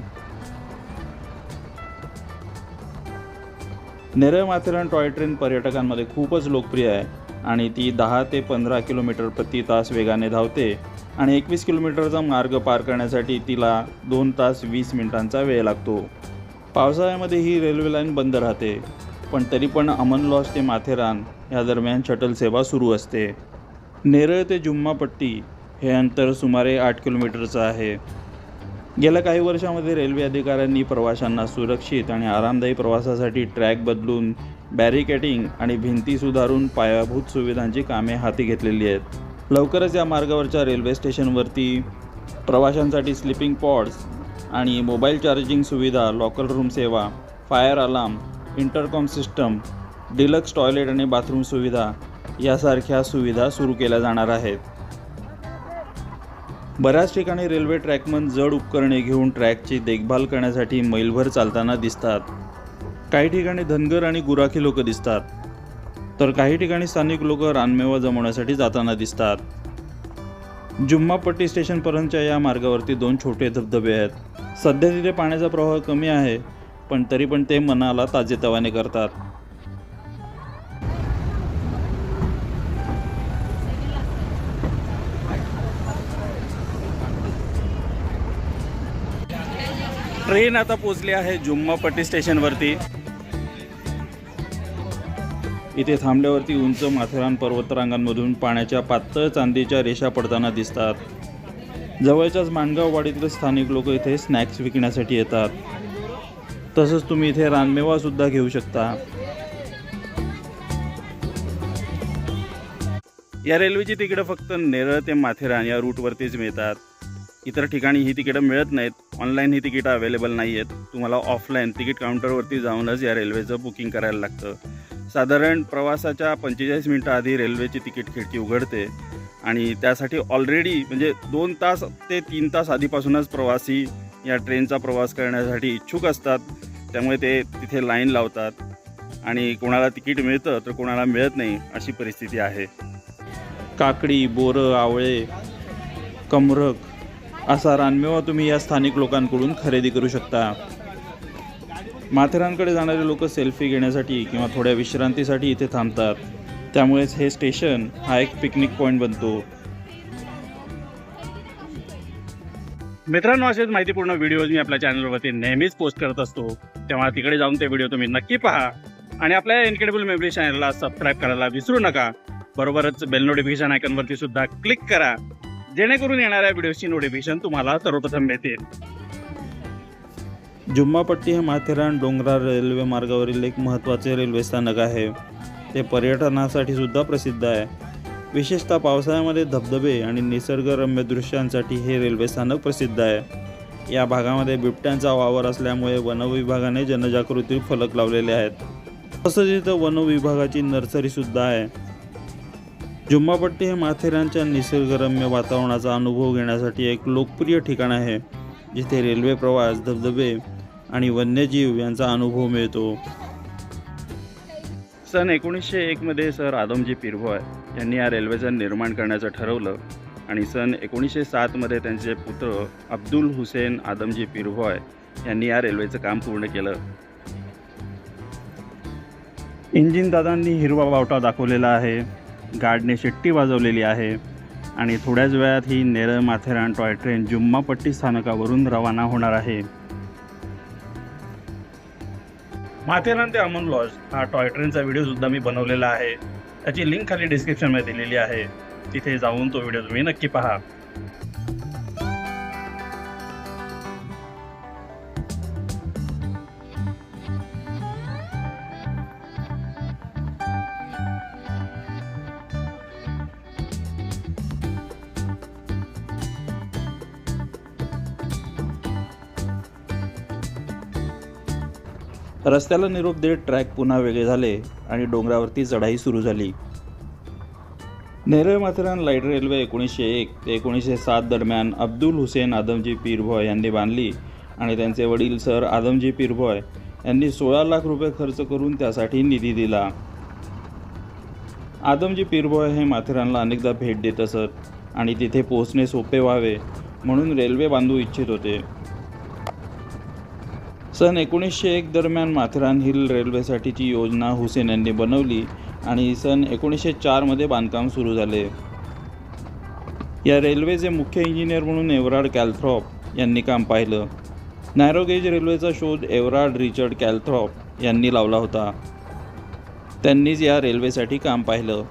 नेरळ माथेरान टॉय ट्रेन पर्यटकांमध्ये खूपच लोकप्रिय आहे आणि ती 10 ते 15 किलोमीटर प्रति तास वेगाने धावते आणि 21 किलोमीटरचा मार्ग पार करण्यासाठी तिला 2 तास 20 मिनिटांचा वेळ लागतो. पावसाळ्यामध्ये ही रेल्वे लाईन बंद राहते, पण तरी पण अमन लॉज ते माथेरान या दरम्यान शटल सेवा सुरू असते. नेरळ ते जुम्मापट्टी हे अंतर सुमारे 8 किलोमीटरचं आहे. गेल्या काही वर्षांमध्ये रेल्वे अधिकाऱ्यांनी प्रवाशांना सुरक्षित आणि आरामदायी प्रवासासाठी ट्रॅक बदलून बॅरिकेडिंग आणि भिंती सुधारून पायाभूत सुविधांची कामे हाती घेतलेली आहेत. लवकरच या मार्गावरच्या रेल्वे स्टेशनवरती प्रवाशांसाठी स्लीपिंग पॉड्स आणि मोबाईल चार्जिंग सुविधा, लॉकर रूम सेवा, fire alarm, intercom system, deluxe toilet आणि बाथरूम सुविधा यासारख्या सुविधा सुरू केल्या जाणार आहेत. बऱ्याच ठिकाणी रेल्वे ट्रॅकमन जड उपकरणे घेऊन ट्रॅकची देखभाल करण्यासाठी मैलभर चालताना दिसतात. काही ठिकाणी धनगर आणि गुराखी लोक दिसतात, तर काही ठिकाणी स्थानिक लोक रानमेवा जमवण्यासाठी जाताना दिसतात. जुम्मापट्टी स्टेशनपर्यंतच्या या मार्गावरती 2 छोटे धबधबे आहेत. सध्या तिथे पाण्याचा प्रवाह कमी आहे, पण तरी पण ते मनाला ताजेतवाने करतात. ट्रेन आता पोहोचली आहे जुम्मापट्टी स्टेशनवरती. इथे थांबल्यावरती उंच माथेरान पर्वतरांगांमधून पाण्याच्या पातळ चांदीच्या रेषा पडताना दिसतात. जवळच्याच माणगाव वाडीतले स्थानिक लोक इथे स्नॅक्स विकण्यासाठी येतात. तसंच तुम्ही इथे रानमेवा सुद्धा घेऊ शकता. या रेल्वेची तिकीटं फक्त नेरळ ते माथेरान या रूटवरतीच मिळतात. इतर ठिकाणी ही तिकीटं मिळत नाहीत. ऑनलाईन ही तिकीटं अवेलेबल नाही आहेत. तुम्हाला ऑफलाईन तिकीट काउंटरवरती जाऊनच या रेल्वेचं बुकिंग करायला लागतं. साधारण प्रवासाच्या 45 मिनिटं आधी रेल्वेची तिकीट खिडकी उघडते आणि त्यासाठी ऑलरेडी म्हणजे 2 तास ते 3 तास आधीपासूनच प्रवासी या ट्रेनचा प्रवास करण्यासाठी इच्छुक असतात. त्यामुळे ते तिथे लाईन लावतात आणि कोणाला तिकीट मिळतं तर कोणाला मिळत नाही, अशी परिस्थिती आहे. काकडी, बोरं, आवळे, कमरक असा रानमेवा तुम्ही या स्थानिक लोकांकडून खरेदी करू शकता. माथेरानकडे जाणारे लोक सेल्फी घेण्यासाठी किंवा थोड्या विश्रांतीसाठी इथे थांबतात. त्यामुळेच हे स्टेशन हा एक पिकनिक पॉईंट बनतो. मित्रांनो, असेच माहितीपूर्ण व्हिडिओज मी आपल्या चॅनलवरती नेहमीच पोस्ट करत असतो, तेव्हा तिकडे जाऊन ते व्हिडिओ तुम्ही नक्की पहा आणि आपल्या इनक्रेडिबल मेमरी चॅनलला सबस्क्राईब करायला विसरू नका. बरोबरच बेल नोटिफिकेशन आयकॉनवरती सुद्धा क्लिक करा, जेणेकरून येणाऱ्या व्हिडिओची नोटिफिकेशन तुम्हाला सर्वप्रथम मिळतील. जुम्मापट्टी हे माथेरान डोंगराळ रेल्वे मार्गावरील एक महत्त्वाचे रेल्वे स्थानक आहे. ते पर्यटनासाठी सुद्धा प्रसिद्ध आहे. विशेषतः पावसाळ्यामध्ये धबधबे आणि निसर्गरम्य दृश्यांसाठी हे रेल्वे स्थानक प्रसिद्ध आहे. या भागामध्ये बिबट्यांचा वावर असल्यामुळे वनविभागाने जनजागृती फलक लावलेले आहेत. तसंच इथं वनविभागाची नर्सरीसुद्धा आहे. जुम्मापट्टी हे माथेरानच्या निसर्गरम्य वातावरणाचा अनुभव घेण्यासाठी एक लोकप्रिय ठिकाण आहे, जिथे रेल्वे प्रवास, धबधबे आणि वन्यजीव यांचा अनुभव मिळतो. सन 1901 मध्ये सर आदमजी पिरभॉय यांनी या रेल्वेचं निर्माण करण्याचं ठरवलं आणि सन 1907 मध्ये त्यांचे पुत्र अब्दुल हुसेन आदमजी पिरभॉय यांनी या रेल्वेचं काम पूर्ण केलं. इंजिन दादांनी हिरवा बावटा दाखवलेला आहे, गार्डने शिट्टी वाजवलेली आहे आणि थोड्याच वेळात ही नेरळ माथेरान टॉय ट्रेन जुम्मापट्टी स्थानकावरून रवाना होणार आहे. माथेरान ते अमन लॉज हा टॉय ट्रेनचा व्हिडिओसुद्धा मी बनवलेला आहे. त्याची लिंक खाली डिस्क्रिप्शनमध्ये दिलेली आहे. तिथे जाऊन तो व्हिडिओ तुम्ही नक्की पहा. रस्त्याला निरोप देत ट्रॅक पुन्हा वेगळे झाले आणि डोंगरावरती चढाई सुरू झाली. नेरळ माथेरान लाईट रेल्वे 1901 ते 1907 दरम्यान अब्दुल हुसेन आदमजी पिरभॉय यांनी बांधली आणि त्यांचे वडील सर आदमजी पिरभॉय यांनी 16 लाख रुपये खर्च करून त्यासाठी निधी दिला. आदमजी पिरभॉय हे माथेरानला अनेकदा भेट देत असत आणि तिथे पोहोचणे सोपे व्हावे म्हणून रेल्वे बांधू इच्छित होते. सन 1901 दरम्यान माथेरान हिल रेल्वेसाठीची योजना हुसेन यांनी बनवली आणि सन 1904 मध्ये बांधकाम सुरू झाले. या रेल्वेचे मुख्य इंजिनियर म्हणून एव्हरार्ड कॅलथ्रॉप यांनी काम पाहिलं. नॅरोगेज रेल्वेचा शोध एव्हरार्ड रिचर्ड कॅलथ्रॉप यांनी लावला होता. त्यांनीच या रेल्वेसाठी काम पाहिलं.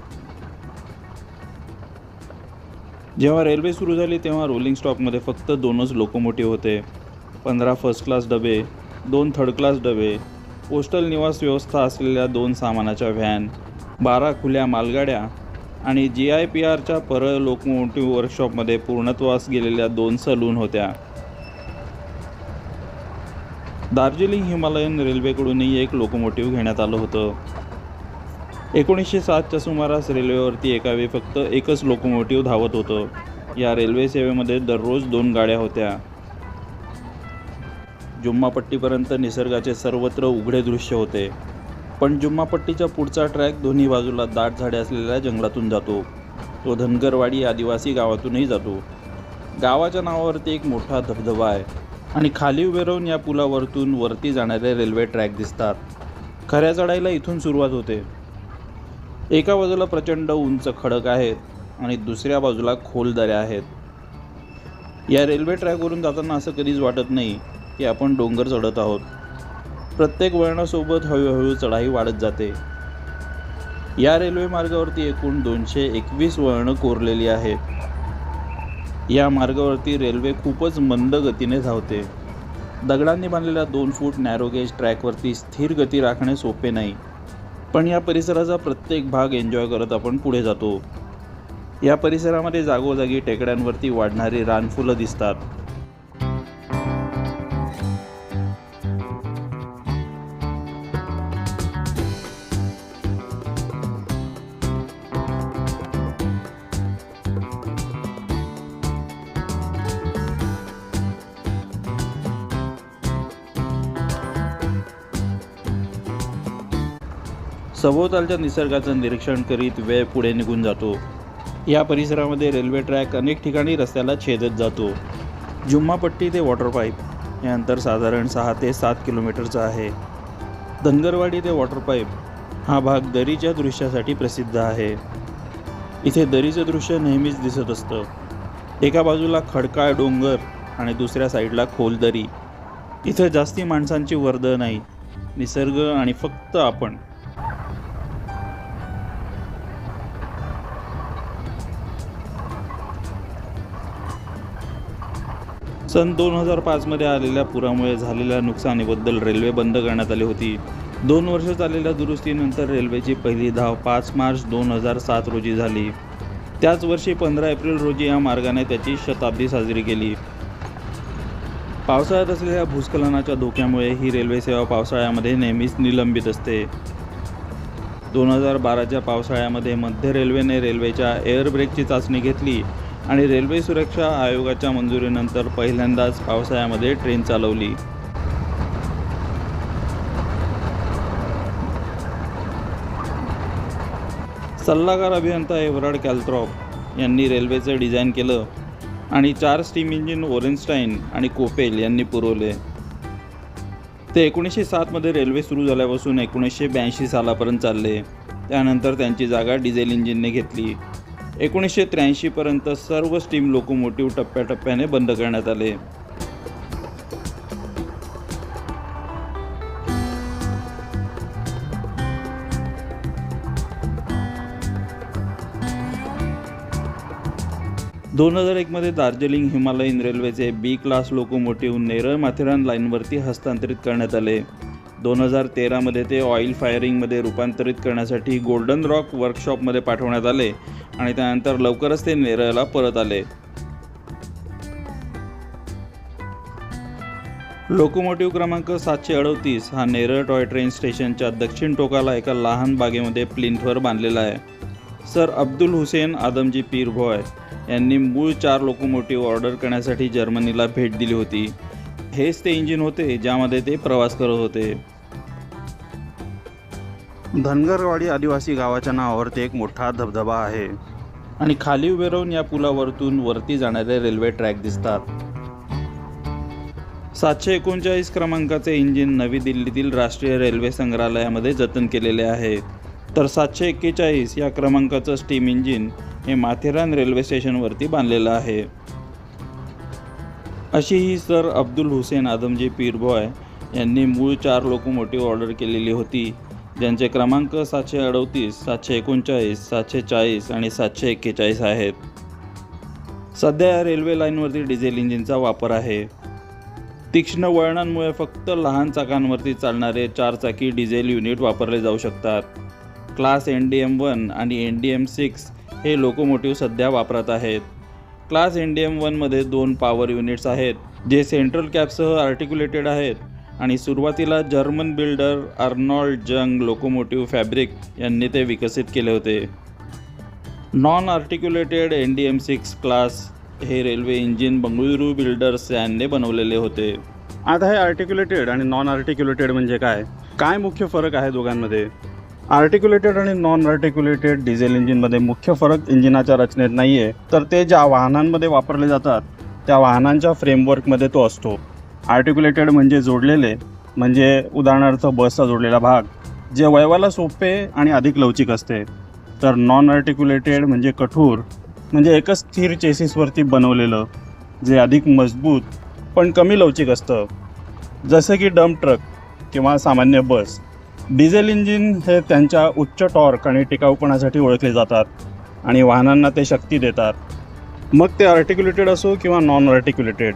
जेव्हा रेल्वे सुरू झाली तेव्हा रोलिंग स्टॉकमध्ये फक्त 2च लोकोमोटिव्ह होते. 15 फर्स्ट क्लास डबे, 2 थर्ड क्लास डबे, पोस्टल निवास व्यवस्था असलेल्या 2 सामानाच्या व्हॅन, 12 खुल्या मालगाड्या आणि GIPRच्या परळ लोकोमोटिव्ह वर्कशॉपमध्ये पूर्णत्वास गेलेल्या 2 सलून होत्या. दार्जिलिंग हिमालयन रेल्वेकडूनही एक लोकोमोटिव्ह घेण्यात आलं होतं. 1907च्या सुमारास रेल्वेवरती एकावेळी फक्त एकच लोकोमोटिव्ह धावत होतं. या रेल्वे सेवेमध्ये दररोज 2 गाड्या होत्या. जुम्मापट्टीपर्यंत निसर्गाचे सर्वत्र उघडे दृश्य होते, पण जुम्मापट्टीच्या पुढचा ट्रॅक दोन्ही बाजूला दाट झाडे असलेल्या जंगलातून जातो. तो धनगरवाडी आदिवासी गावातूनही जातो. गावाच्या नावावरती एक मोठा धबधबा आहे आणि खाली उभे राहून या पुलावरतून वरती जाणारे रेल्वे ट्रॅक दिसतात. खऱ्या चढाईला इथून सुरुवात होते. एका बाजूला प्रचंड उंच खडक आहेत आणि दुसऱ्या बाजूला खोल दऱ्या आहेत. या रेल्वे ट्रॅकवरून जाताना असं कधीच वाटत नाही की आपण डोंगर चढत आहोत. प्रत्येक वळणासोबत हळूहळू चढाई वाढत जाते. या रेल्वे मार्गावरती एकूण 221 वळणं कोरलेली आहेत. या मार्गावरती रेल्वे खूपच मंद गतीने धावते. दगडांनी बांधलेल्या 2 फूट नॅरोगेज ट्रॅकवरती स्थिर गती राखणे सोपे नाही, पण या परिसराचा प्रत्येक भाग एन्जॉय करत आपण पुढे जातो. या परिसरामध्ये जागोजागी टेकड्यांवरती वाढणारी रानफुलं दिसतात. सभोवतालच्या निसर्गाचं निरीक्षण करीत वेळ पुढे निघून जातो. या परिसरामध्ये रेल्वे ट्रॅक अनेक ठिकाणी रस्त्याला छेदत जातो. जुम्मापट्टी ते वॉटर पाईप हे अंतर साधारण 6 ते 7 किलोमीटरचं आहे. धनगरवाडी ते वॉटर पाईप हा भाग दरीच्या दृश्यासाठी प्रसिद्ध आहे. इथे दरीचं दृश्य नेहमीच दिसत असतं. एका बाजूला खडकाळ डोंगर आणि दुसऱ्या साईडला खोल दरी. इथं जास्ती माणसांची वर्दळ नाही, निसर्ग आणि फक्त आपण. सन 2005 मध्ये आलेल्या पुरामुळे झालेल्या नुकसानीबद्दल रेल्वे बंद करण्यात आली होती. 2 वर्ष चाललेल्या दुरुस्तीनंतर रेल्वेची पहिली धाव 5 मार्च 2007 रोजी झाली. त्याच वर्षी 15 एप्रिल रोजी या मार्गाने त्याची शताब्दी साजरी केली. पावसाळ्यात असलेल्या भूस्खलनाच्या धोक्यामुळे ही रेल्वे सेवा पावसाळ्यामध्ये नेहमीच निलंबित असते. 2012च्या पावसाळ्यामध्ये मध्य रेल्वेने रेल्वेच्या एअर ब्रेकची चाचणी घेतली आणि रेल्वे सुरक्षा आयोगाच्या मंजुरीनंतर पहिल्यांदाच पावसाळ्यामध्ये ट्रेन चालवली. सल्लागार अभियंता एव्हरार्ड कॅलथ्रॉप यांनी रेल्वेचे डिझाईन केलं आणि 4 स्टीम इंजिन ओरेनस्टाईन आणि कोपेल यांनी पुरवले. ते 1907 मध्ये रेल्वे सुरू झाल्यापासून 1982 सालापर्यंत चालले. त्यानंतर त्यांची जागा डिझेल इंजिनने घेतली. 1983 पर्यंत सर्व स्टीम लोकोमोटिव्ह टप्प्याटप्प्याने बंद करण्यात आले. - 2001 मध्ये दार्जिलिंग हिमालयन रेल्वेचे बी क्लास लोकोमोटिव्ह नेरळ माथेरान लाईनवरती हस्तांतरित करण्यात आले. 2013 मध्ये ते ऑइल फायरिंगमध्ये रूपांतरित करण्यासाठी गोल्डन रॉक वर्कशॉपमध्ये पाठवण्यात आले आणि त्यानंतर लवकरच ते नेरळला परत आले. लोकोमोटिव्ह क्रमांक 738 हा नेरळ टॉय ट्रेन स्टेशनच्या दक्षिण टोकाला एका लहान बागेमध्ये प्लिंथवर बांधलेला आहे. सर अब्दुल हुसेन आदमजी पीरभॉय यांनी मूळ 4 लोकोमोटिव्ह ऑर्डर करण्यासाठी जर्मनीला भेट दिली होती. हेच ते इंजिन होते ज्यामध्ये ते प्रवास करत होते. धनगरवाडी आदिवासी गावाच्या नावावरती एक मोठा धबधबा आहे आणि खाली उभे राहून या पुलावरतून वरती जाणारे रेल्वे ट्रॅक दिसतात. 739 क्रमांकाचे इंजिन नवी दिल्लीतील राष्ट्रीय रेल्वे संग्रहालयामध्ये जतन केलेले आहे. तर 741 या क्रमांकाचं स्टीम इंजिन हे माथेरान रेल्वे स्टेशनवरती बांधलेलं आहे. अशी ही सर अब्दुल हुसेन आदमजी पीरभॉय यांनी मूळ 4 लोकोमोटिव्ह ऑर्डर केलेली होती, ज्यांचे क्रमांक 738, 739, 740 आणि 741 आहेत. सध्या या रेल्वे लाईनवरती डिझेल इंजिनचा वापर आहे. तीक्ष्ण वळणांमुळे फक्त लहान चाकांवरती चालणारे 4 चाकी डिझेल युनिट वापरले जाऊ शकतात. क्लास NDM-1 आणि NDM-6 हे लोकोमोटिव्ह सध्या वापरात आहेत. क्लास NDM-1मध्ये 2 पॉवर युनिट्स आहेत जे सेंट्रल कॅपसह आर्टिक्युलेटेड आहेत आणि सुरुवातीला जर्मन बिल्डर अर्नॉल्ड जंग लोकोमोटिव्ह फॅब्रिक यांनी ते विकसित केले होते. नॉन आर्टिक्युलेटेड NDM-6 क्लास हे रेल्वे इंजिन बंगळुरू बिल्डर्स यांनी बनवलेले होते. आता हे आर्टिक्युलेटेड आणि नॉन आर्टिक्युलेटेड म्हणजे काय मुख्य फरक आहे दोघांमध्ये? आर्टिक्युलेटेड आणि नॉन आर्टिक्युलेटेड डिझेल इंजिनमध्ये मुख्य फरक इंजिनाच्या रचनेत नाही आहे, तर ते ज्या वाहनांमध्ये वापरले जातात त्या वाहनांच्या फ्रेमवर्कमध्ये तो असतो. आर्टिक्युलेटेड म्हणजे जोडलेले, म्हणजे उदाहरणार्थ बसचा जोडलेला भाग, जे वळवायला सोपे आणि अधिक लवचिक असते. तर नॉन आर्टिक्युलेटेड म्हणजे कठोर, म्हणजे एकच स्थिर चेसिसवरती बनवलेलं, जे अधिक मजबूत पण कमी लवचिक असतं, जसं की डम्प ट्रक किंवा सामान्य बस. डिझेल इंजिन हे त्यांच्या उच्च टॉर्क आणि टिकाऊपणासाठी ओळखले जातात आणि वाहनांना ते शक्ती देतात, मग ते आर्टिक्युलेटेड असो किंवा नॉन आर्टिक्युलेटेड.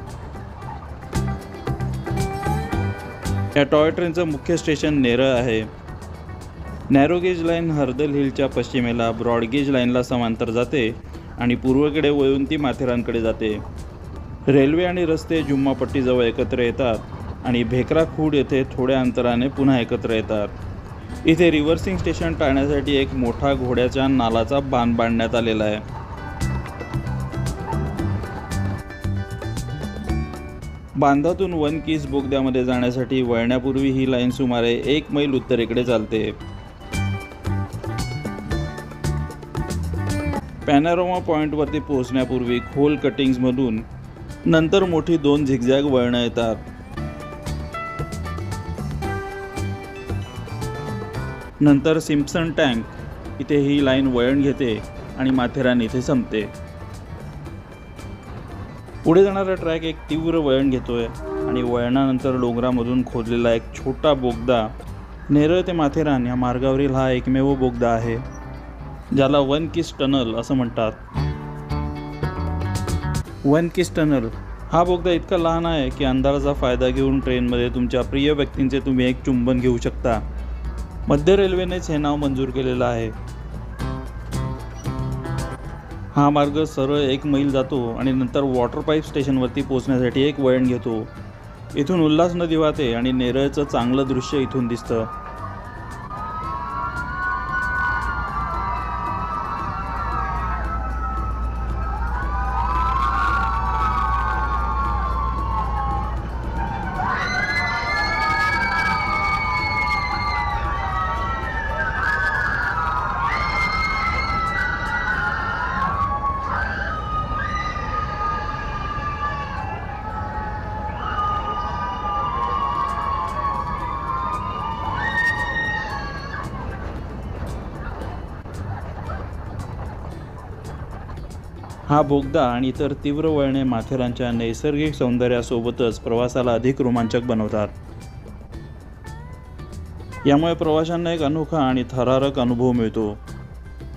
या टॉय ट्रेनचं मुख्य स्टेशन नेरळ आहे. नॅरोगेज लाईन हर्दल हिलच्या पश्चिमेला ब्रॉडगेज लाईनला समांतर जाते आणि पूर्वेकडे वळून ती माथेरानकडे जाते. रेल्वे आणि रस्ते जुम्मापट्टीजवळ एकत्र येतात आणि भेकरा खूड येथे थोड्या अंतराने पुन्हा एकत्र येतात. इथे रिव्हर्सिंग स्टेशन टाळण्यासाठी एक मोठा घोड्याच्या नालाचा बांध बांधण्यात आलेला आहे. बांधातून वन कीस बोगद्यामध्ये जाण्यासाठी वळण्यापूर्वी ही लाईन सुमारे 1 मैल उत्तरेकडे चालते. पॅनोरामा पॉईंटवरती पोहोचण्यापूर्वी खोल कटिंग्समधून नंतर मोठी 2 झिगझॅग वळणं येतात. नंतर सिम्पसन टँक इथे ही लाईन वळण घेते आणि माथेरान इथे संपते. पुढे जाणारा ट्रॅक एक तीव्र वळण घेतोय आणि वळणानंतर डोंगरामधून खोदलेला एक छोटा बोगदा नेरळ ते माथेरान या मार्गावरील हा एकमेव बोगदा आहे, ज्याला वन किस टनल असं म्हणतात. वन किस टनल हा बोगदा इतका लहान आहे की अंधाराचा फायदा घेऊन ट्रेनमध्ये तुमच्या प्रिय व्यक्तींचे तुम्ही एक चुंबन घेऊ शकता. मध्य रेल्वेनेच हे नाव मंजूर केलेलं आहे. हा मार्ग सरळ 1 मैल जातो आणि नंतर वॉटर पाईप स्टेशनवरती पोहोचण्यासाठी एक वळण घेतो. इथून उल्हास नदी वाहते आणि नेरळचं चांगलं दृश्य इथून दिसतं. हा बोगदा आणि इतर तीव्र वळणे माथेरानच्या नैसर्गिक सौंदर्यासोबतच प्रवासाला अधिक रोमांचक बनवतात. यामुळे प्रवाशांना एक अनोखा आणि थरारक अनुभव मिळतो.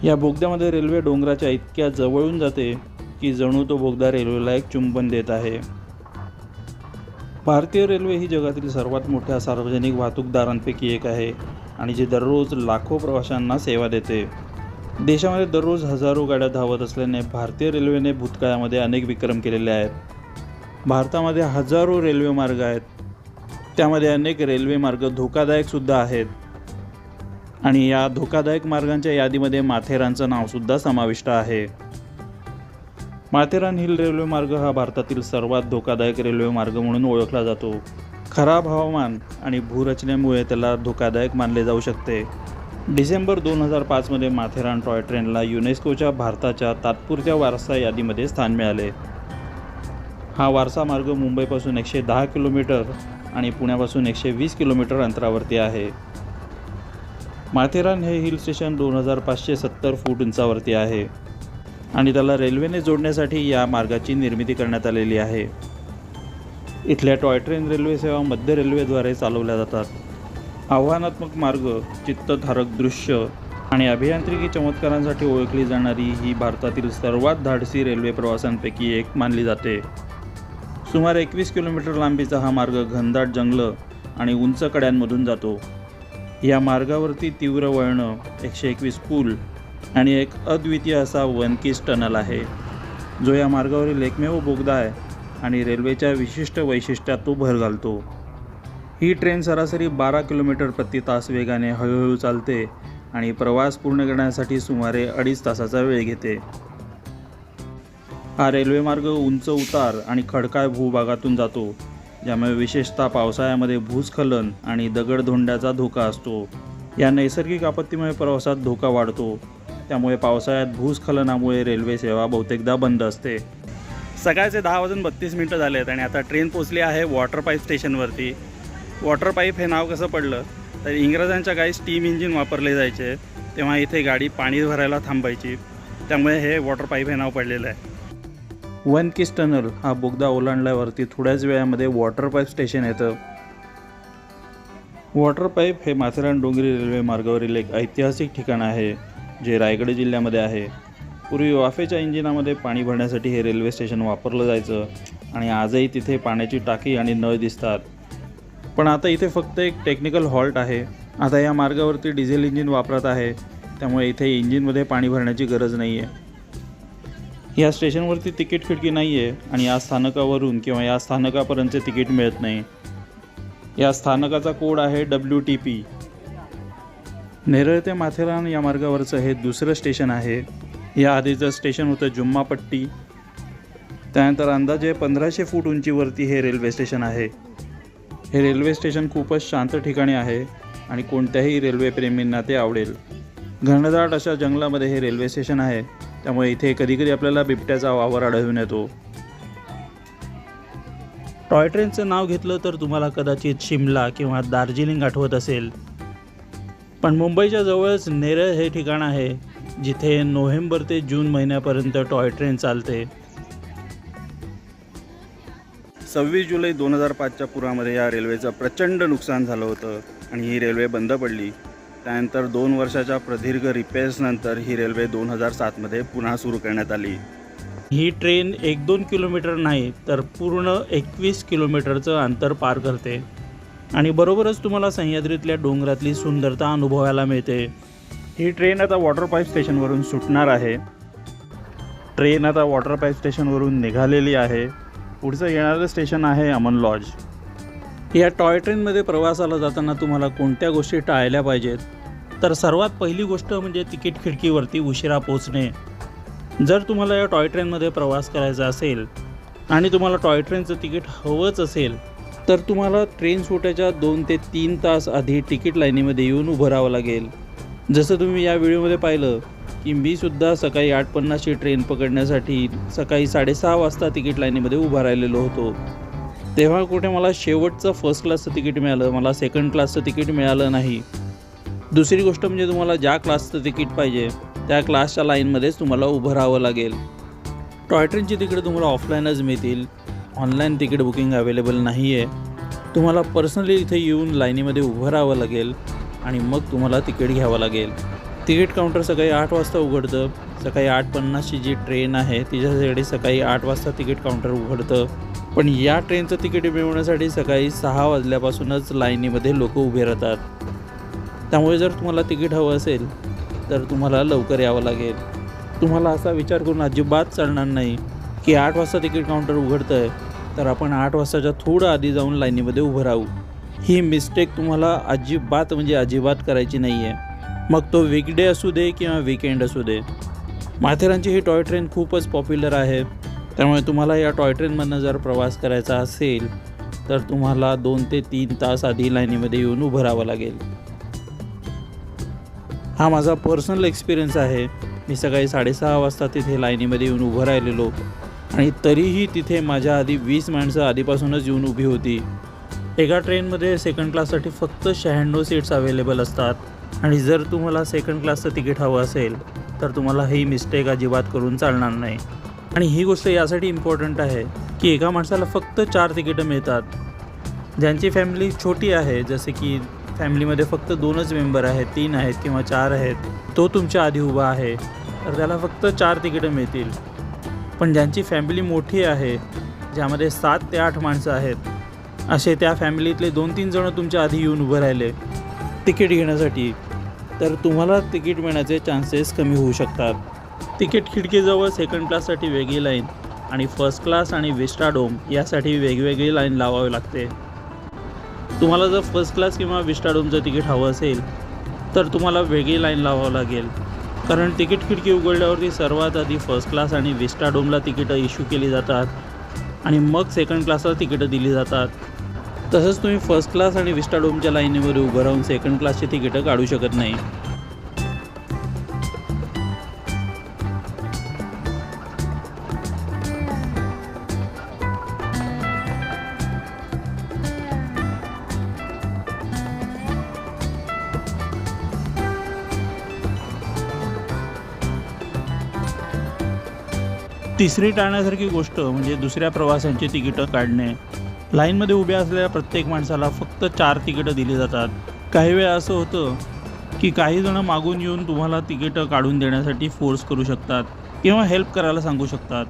या बोगद्यामध्ये रेल्वे डोंगराच्या इतक्या जवळून जाते की जणू तो बोगदा रेल्वेला एक चुंबन देत आहे. भारतीय रेल्वे ही जगातील सर्वात मोठ्या सार्वजनिक वाहतूकदारांपैकी एक आहे आणि जी दररोज लाखो प्रवाशांना सेवा देते. देशामध्ये दररोज हजारो गाड्या धावत असल्याने भारतीय रेल्वेने भूतकाळामध्ये अनेक विक्रम केलेले आहेत. भारतामध्ये हजारो रेल्वे मार्ग आहेत. त्यामध्ये अनेक रेल्वे मार्ग धोकादायकसुद्धा आहेत आणि या धोकादायक मार्गांच्या यादीमध्ये माथेरानचं नावसुद्धा समाविष्ट आहे. माथेरान हिल रेल्वे मार्ग हा भारतातील सर्वात धोकादायक रेल्वे मार्ग म्हणून ओळखला जातो. खराब हवामान आणि भूरचनेमुळे त्याला धोकादायक मानले जाऊ शकते. डिसेंबर 2005 माथेरान टॉय ट्रेनला युनेस्कोच्या भारताच्या तात्पुरत्या वारसा यादीमध्ये स्थान मिळाले. हा वारसा मार्ग मुंबईपासून 110 किलोमीटर आणि पुण्यापासून 120 किलोमीटर अंतरावरती आहे. माथेरान हे हिल स्टेशन 2570 फूट उंचावरती आहे आणि त्याला रेल्वेने जोडण्यासाठी या मार्गाची निर्मिती करण्यात आलेली आहे. इथल्या टॉय ट्रेन रेल्वे सेवा मध्य रेल्वेद्वारे चालवल्या जातात. आव्हानात्मक मार्ग, चित्तथारक दृश्य आणि अभियांत्रिकी चमत्कारांसाठी ओळखली जाणारी ही भारतातील सर्वात धाडसी रेल्वे प्रवासांपैकी एक मानली जाते. सुमारे 21 किलोमीटर लांबीचा हा मार्ग घनदाट जंगलं आणि उंच कड्यांमधून जातो. या मार्गावरती तीव्र वळणं, 121 पूल आणि एक अद्वितीय असा वनकिस टनल आहे, जो या मार्गावरील एकमेव बोगदा आहे आणि रेल्वेच्या विशिष्ट वैशिष्ट्यात तो भर घालतो. ही ट्रेन सरासरी 12 किलोमीटर प्रति तास वेगाने हळूहळू चालते आणि प्रवास पूर्ण करण्यासाठी सुमारे 2.5 तासाचा वेळ घेते. हा रेल्वे मार्ग उंच उतार आणि खडकाळ भूभागातून जातो, ज्यामुळे विशेषतः पावसाळ्यामध्ये भूस्खलन आणि दगडधोंड्याचा धोका असतो. या नैसर्गिक आपत्तीमुळे प्रवासात धोका वाढतो, त्यामुळे पावसाळ्यात भूस्खलनामुळे रेल्वे सेवा बहुतेकदा बंद असते. सकाळचे 10:32 झाले आहेत आणि आता ट्रेन पोचली आहे वॉटर पाईप स्टेशनवरती. वॉटर पाईप हे नाव कसं पडलं तर इंग्रजांच्या काही स्टीम इंजिन वापरले जायचे, तेव्हा इथे गाडी पाणी भरायला थांबायची, त्यामुळे हे वॉटर पाईप हे नाव पडलेलं आहे. वनकिस टनल हा बोगदा ओलांडल्यावरती थोड्याच वेळामध्ये वॉटर पाईप स्टेशन येतं. वॉटर पाईप हे माथेरान डोंगरी रेल्वे मार्गावरील एक ऐतिहासिक ठिकाण आहे, जे रायगड जिल्ह्यामध्ये आहे. पूर्वी वाफेच्या इंजिनामध्ये पाणी भरण्यासाठी हे रेल्वे स्टेशन वापरलं जायचं आणि आजही तिथे पाण्याची टाकी आणि नळ दिसतात. पण आता इथे फक्त एक टेक्निकल हॉल्ट आहे. आता या मार्गावरती डिझेल इंजिन वापरात आहे, त्यामुळे इथे इंजिनमध्ये पाणी भरण्याची गरज नाही आहे. या स्टेशनवरती तिकीट खिडकी नाही आहे आणि या स्थानकावरून किंवा या स्थानकापर्यंतचे तिकीट मिळत नाही. या स्थानकाचा कोड आहे WTP. नेरळ ते माथेरान या मार्गावरचं हे दुसरं स्टेशन आहे. या आधीचं स्टेशन होतं जुम्मापट्टी. त्यानंतर अंदाजे 1500 फूट उंचीवरती हे रेल्वे स्टेशन आहे. हे रेल्वे स्टेशन खूपच शांत ठिकाणी आहे आणि कोणत्याही रेल्वे प्रेमींना ते आवडेल. घनदाट अशा जंगलामध्ये हे रेल्वे स्टेशन आहे, त्यामुळे इथे कधीकधी आपल्याला बिबट्याचा वावर आढळून येतो. टॉय ट्रेनचं नाव घेतलं तर तुम्हाला कदाचित शिमला किंवा दार्जिलिंग आठवत असेल, पण मुंबईच्या जवळच नेरळ हे ठिकाण आहे, जिथे नोव्हेंबर ते जून महिन्यापर्यंत टॉय ट्रेन चालते. 26 जुलै 2005च्या पुरामध्ये या रेल्वेचं प्रचंड नुकसान झालं होतं आणि ही रेल्वे बंद पडली. त्यानंतर 2 वर्षाच्या प्रदीर्घ रिपेअर्सनंतर ही रेल्वे 2007मध्ये पुन्हा सुरू करण्यात आली. ही ट्रेन 1-2 किलोमीटर नाही तर पूर्ण 21 किलोमीटरचं अंतर पार करते आणि बरोबरच तुम्हाला सह्याद्रीतल्या डोंगरातली सुंदरता अनुभवायला मिळते. ही ट्रेन आता वॉटर पाईप स्टेशनवरून सुटणार आहे. ट्रेन आता वॉटर पाईप स्टेशनवरून निघालेली आहे. पुढचं येणारं स्टेशन आहे अमन लॉज. या टॉय ट्रेनमध्ये प्रवासाला जाताना तुम्हाला कोणत्या गोष्टी टाळल्या पाहिजेत? तर सर्वात पहिली गोष्ट म्हणजे तिकीट खिडकीवरती उशिरा पोचणे. जर तुम्हाला या टॉय ट्रेनमध्ये प्रवास करायचा असेल आणि तुम्हाला टॉय ट्रेनचं तिकीट हवंच असेल तर तुम्हाला ट्रेन सुटायच्या 2 ते 3 तास आधी तिकीट लाईनीमध्ये येऊन उभं राहावं लागेल. जसं तुम्ही या व्हिडिओमध्ये पाहिलं की मीसुद्धा सकाळी 8:50ची ट्रेन पकडण्यासाठी सकाळी 6:30 वाजता तिकीट लाईनीमध्ये उभा राहिलेलो होतो. तेव्हा कुठे मला शेवटचं फर्स्ट क्लासचं तिकीट मिळालं, मला सेकंड क्लासचं तिकीट मिळालं नाही. दुसरी गोष्ट म्हणजे तुम्हाला ज्या क्लासचं तिकीट पाहिजे त्या क्लासच्या लाईनमध्येच तुम्हाला उभं राहावं लागेल. टॉय ट्रेनची तिकीट तुम्हाला ऑफलाईनच मिळतील. ऑनलाईन तिकीट बुकिंग अवेलेबल नाही आहे. तुम्हाला पर्सनली इथे येऊन लाईनीमध्ये उभं राहावं लागेल आणि मग तुम्हाला तिकीट घ्यावं लागेल. तिकीट काउंटर सकाळी 8 वाजता उघडतं. सकाळी 8:50ची जी ट्रेन आहे तिच्यासाठी सकाळी 8 वाजता तिकीट काउंटर उघडतं. पण या ट्रेनचं तिकीट मिळवण्यासाठी सकाळी 6 वाजल्यापासूनच लाईनीमध्ये लोक उभे राहतात. त्यामुळे जर तुम्हाला तिकीट हवं असेल तर तुम्हाला लवकर यावं लागेल. तुम्हाला असा विचार करून अजिबात चालणार नाही की 8 वाजता तिकीट काउंटर उघडतं आहे तर आपण 8 वाजताच्या थोडं आधी जाऊन लाईनीमध्ये उभं राहू. ही मिस्टेक तुम्हाला अजिबात करायची नाही आहे. मग तो वीकडे असू दे किंवा वीकेंड असू दे. माथेरानची ही टॉय ट्रेन खूपच पॉप्युलर आहे. त्यामुळे तुम्हाला या टॉय ट्रेनमधनं जर प्रवास करायचा असेल तर तुम्हाला 2 ते 3 तास आधी लाईनीमध्ये येऊन उभं राहावं लागेल. हा माझा पर्सनल एक्सपिरियन्स आहे. मी सकाळी 6:30 वाजता तिथे लाईनीमध्ये येऊन उभं राहिलेलो आणि तरीही तिथे माझ्या आधी 20 माणसं आधीपासूनच येऊन उभी होती. एका ट्रेनमध्ये सेकंड क्लाससाठी फक्त 96 सीट्स अवेलेबल असतात आणि जर तुम्हाला सेकंड क्लासचं तिकीट हवं असेल तर तुम्हाला ही मिस्टेक अजिबात करून चालणार नाही. आणि ही गोष्ट यासाठी इम्पॉर्टंट आहे की एका माणसाला फक्त 4 तिकीटं मिळतात. ज्यांची फॅमिली छोटी आहे, जसे की फॅमिलीमध्ये फक्त 2च मेंबर आहेत, 3 आहेत किंवा 4 आहेत, तो तुमच्या आधी उभा आहे तर त्याला फक्त 4 तिकीटं मिळतील. पण ज्यांची फॅमिली मोठी आहे, ज्यामध्ये 7 ते 8 माणसं आहेत, असे त्या फॅमिलीतले 2-3 जणं तुमच्या आधी येऊन उभं राहिले तिकीट घेण्यासाठी तर तुम्हाला तिकीट मिळण्याचे चान्सेस कमी होऊ शकतात. तिकीट खिडकीजवळ सेकंड क्लाससाठी वेगळी लाईन आणि फर्स्ट क्लास आणि विस्टाडोम यासाठी वेगवेगळी लाईन लावावी लागते. तुम्हाला जर फर्स्ट क्लास किंवा विस्टाडोमचं तिकीट हवं असेल तर तुम्हाला वेगळी लाईन लावावं लागेल. कारण तिकीट खिडकी उघडल्यावरती सर्वात आधी फर्स्ट क्लास आणि विस्टाडोमला तिकीटं इश्यू केली जातात आणि मग सेकंड क्लासला तिकीटं दिली जातात. तसंच तुम्ही फर्स्ट क्लास आणि विस्टाडोमच्या लाईनीमध्ये उभं राहून सेकंड क्लासची तिकीटं काढू शकत नाही. तिसरी टाळण्यासारखी गोष्ट म्हणजे दुसऱ्या प्रवाशांची तिकीटं काढणे. लाईनमध्ये उभ्या असलेल्या प्रत्येक माणसाला फक्त 4 तिकीटं दिली जातात. काही वेळा असं होतं की काही जणं मागून येऊन तुम्हाला तिकीटं काढून देण्यासाठी फोर्स करू शकतात किंवा हेल्प करायला सांगू शकतात.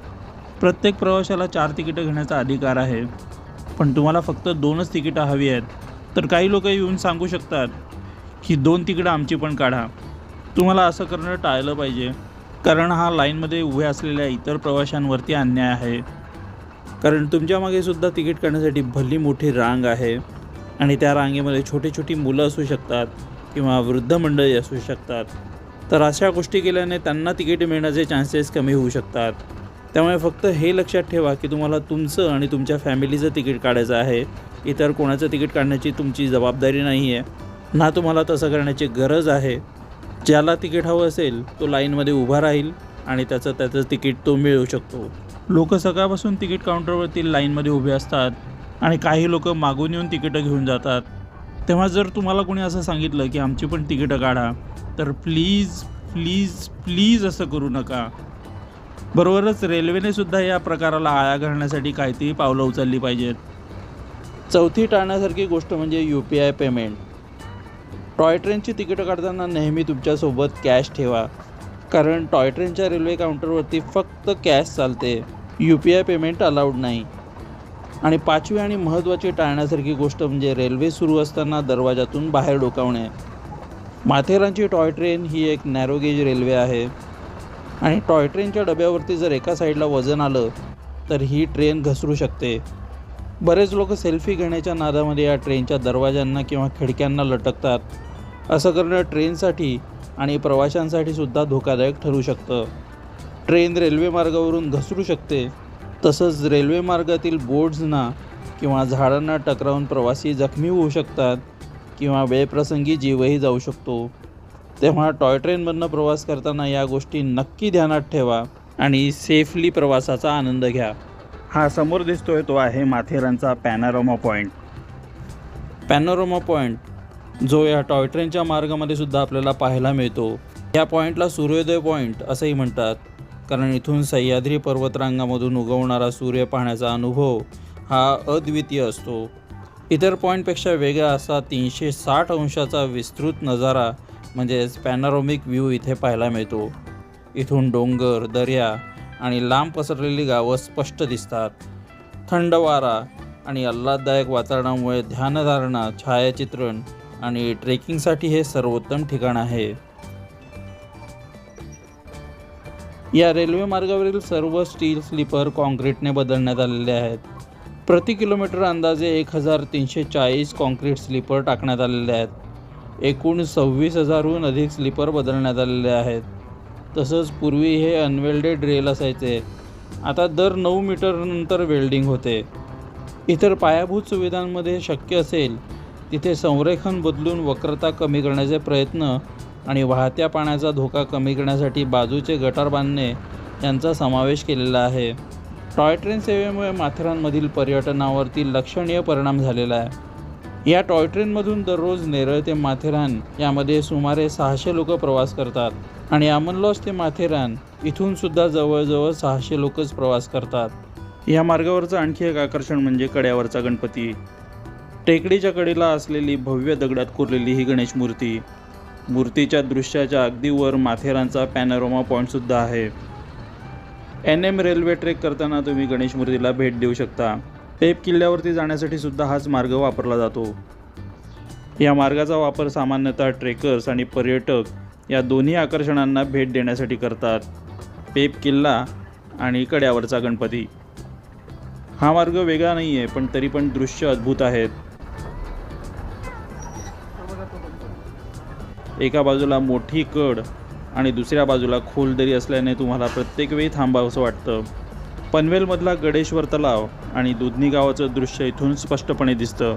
प्रत्येक प्रवाशाला 4 तिकीटं घेण्याचा अधिकार आहे, पण तुम्हाला फक्त 2च तिकीटं हवी आहेत. तर काही लोक येऊन सांगू शकतात की 2 तिकीटं आमची पण काढा. तुम्हाला असं करणं टाळलं पाहिजे, कारण हा लाईनमध्ये उभे असलेल्या इतर प्रवाशांवरती अन्याय आहे. कारण तुमच्या मागे सुद्धा तिकीट काढण्यासाठी भली मोठी रांग आहे आणि त्या रांगेमध्ये छोटी मुलं असू शकतात किंवा वृद्ध मंडळी असू शकतात. तर अशा गोष्टी केल्याने त्यांना तिकीट मिळण्याचे चान्सेस कमी होऊ शकतात. त्यामुळे फक्त हे लक्षात ठेवा की तुम्हाला तुमचं आणि तुमच्या फॅमिलीचं तिकीट काढायचं आहे. इतर कोणाचं तिकीट काढण्याची तुमची जबाबदारी नाही आहे, ना तुम्हाला तसं करण्याची गरज आहे. ज्याला तिकीट हवं असेल तो लाईनमध्ये उभा राहील आणि त्याचं तिकीट तो मिळवू शकतो. लोक सकाळपासून तिकीट काउंटरवरती लाईनमध्ये उभे असतात आणि काही लोक मागून येऊन तिकीटं घेऊन जातात. तेव्हा जर तुम्हाला कोणी असं सांगितलं की आमची पण तिकीटं काढा तर प्लीज असं करू नका. बरोबरच रेल्वेने सुद्धा या प्रकाराला आळा घालण्यासाठी काहीतरी पावलं उचलली पाहिजेत. चौथी टाळण्यासारखी गोष्ट म्हणजे UPI पेमेंट. टॉय ट्रेनची तिकीटं काढताना नेहमी तुमच्यासोबत कॅश ठेवा, कारण टॉय ट्रेनच्या रेल्वे काउंटरवरती फक्त कॅश चालते, UPI पेमेंट अलाउड नाही. आणि 5वी आणि महत्त्वाची टाळण्यासारखी गोष्ट म्हणजे रेल्वे सुरू असताना दरवाजातून बाहेर डोकावणे. माथेरानची टॉय ट्रेन ही एक नॅरो गेज रेल्वे आहे आणि टॉय ट्रेनच्या डब्यावरती जर एका साईडला वजन आलं तर ही ट्रेन घसरू शकते. बरेच लोक सेल्फी घेण्याच्या नादामध्ये या ट्रेनच्या दरवाजांना किंवा खिडक्यांना लटकतात. असं करणं ट्रेनसाठी आणि प्रवाशांसाठी सुद्धा धोकादायक ठरू शकतं. ट्रेन रेल्वे मार्गावरून घसरू शकते. तसंच रेल्वे मार्गातील बोर्ड्सना किंवा झाडांना टकरावून प्रवासी जखमी होऊ शकतात किंवा वेळप्रसंगी जीवही जाऊ शकतो. तेव्हा टॉय ट्रेनमधनं प्रवास करताना या गोष्टी नक्की ध्यानात ठेवा आणि सेफली प्रवासाचा आनंद घ्या. हा समोर दिसतोय तो आहे माथेरानचा पॅनोरामा पॉईंट. पॅनोरामा पॉईंट जो या टॉय ट्रेनच्या मार्गामध्ये सुद्धा आपल्याला पाहायला मिळतो. या पॉईंटला सूर्योदय पॉईंट असंही म्हणतात, कारण इथून सह्याद्री पर्वतरांगामधून उगवणारा सूर्य पाहण्याचा अनुभव हा अद्वितीय असतो. इतर पॉईंटपेक्षा वेगळा असा 360 अंशाचा विस्तृत नजारा म्हणजेच पॅनोरॅमिक व्ह्यू इथे पाहायला मिळतो. इथून डोंगर, दर्या आणि लांब पसरलेली गावं स्पष्ट दिसतात. थंड वारा आणि आल्हाददायक वातावरणामुळे ध्यानधारणा, छायाचित्रण आणि ट्रेकिंगसाठी हे सर्वोत्तम ठिकाण आहे. या रेल्वे मार्गावरील सर्व स्टील स्लीपर कॉन्क्रीटने बदलण्यात आलेले आहेत. प्रति किलोमीटर अंदाजे 1340 कॉन्क्रीट स्लीपर टाकण्यात आलेले आहेत. एकूण 26,000हून अधिक स्लीपर बदलण्यात आलेले आहेत. तसंच पूर्वी हे अनवेल्डेड रेल असायचे, आता दर 9 मीटरनंतर वेल्डिंग होते. इतर पायाभूत सुविधांमध्ये शक्य असेल तिथे संरेखन बदलून वक्रता कमी करण्याचे प्रयत्न आणि वाहत्या पाण्याचा धोका कमी करण्यासाठी बाजूचे गटार बांधणे यांचा समावेश केलेला आहे. टॉय ट्रेन सेवेमुळे माथेरानमधील पर्यटनावरती लक्षणीय परिणाम झालेला आहे. या टॉय ट्रेनमधून दररोज नेरळ ते माथेरान यामध्ये सुमारे 600 लोक प्रवास करतात आणि अमन लॉज ते माथेरान इथून सुद्धा जवळजवळ 600 लोकच प्रवास करतात. या मार्गावरचं आणखी एक आकर्षण म्हणजे कड्यावरचा गणपती. टेकडीच्या कडेला असलेली भव्य दगडात कोरलेली ही गणेश मूर्ती. मूर्तीच्या दृश्याच्या अगदी वर माथेरानचा पॅनोरामा पॉईंटसुद्धा आहे. NM रेल्वे ट्रेक करताना तुम्ही गणेश मूर्तीला भेट देऊ शकता. पेप किल्ल्यावरती जाण्यासाठी सुद्धा हाच मार्ग वापरला जातो. या मार्गाचा वापर सामान्यतः ट्रेकर्स आणि पर्यटक या दोन्ही आकर्षणांना भेट देण्यासाठी करतात. पेप किल्ला आणि कड्यावरचा गणपती. हा मार्ग वेगळा नाही आहे, पण तरी पण दृश्य अद्भुत आहेत. एका बाजूला मोठी कड आणि दुसऱ्या बाजूला खोल दरी असल्याने तुम्हाला प्रत्येक वेळी थांबावंसं वाटतं. पनवेलमधला गडेश्वर तलाव आणि दुधनी गावाचं दृश्य इथून स्पष्टपणे दिसतं.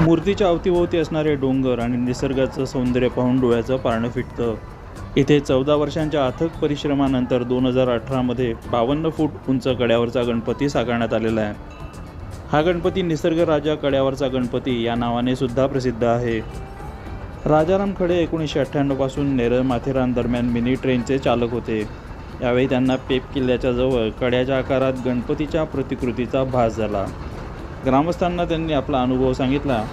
मूर्तीच्या अवतीभोवती असणारे डोंगर आणि निसर्गाचं सौंदर्य पाहून डोळ्याचं पारणं फिटतं. इथे 14 वर्षांच्या अथक परिश्रमानंतर 2018मध्ये 52 फूट उंच कड्यावरचा गणपती साकारण्यात आलेला आहे. हा गणपती निसर्ग राजा कड्यावरचा गणपती या नावाने सुद्धा प्रसिद्ध आहे. राजाराम खडे 1998 पासून नेरळ माथेरान दरम्यान मिनी ट्रेनचे चालक होते. यावेळी त्यांना पेप किल्ल्याच्या जवळ कड्याच्या आकारात गणपतीच्या प्रतिकृतीचा भास झाला. ग्रामस्थांना त्यांनी आपला अनुभव सांगितला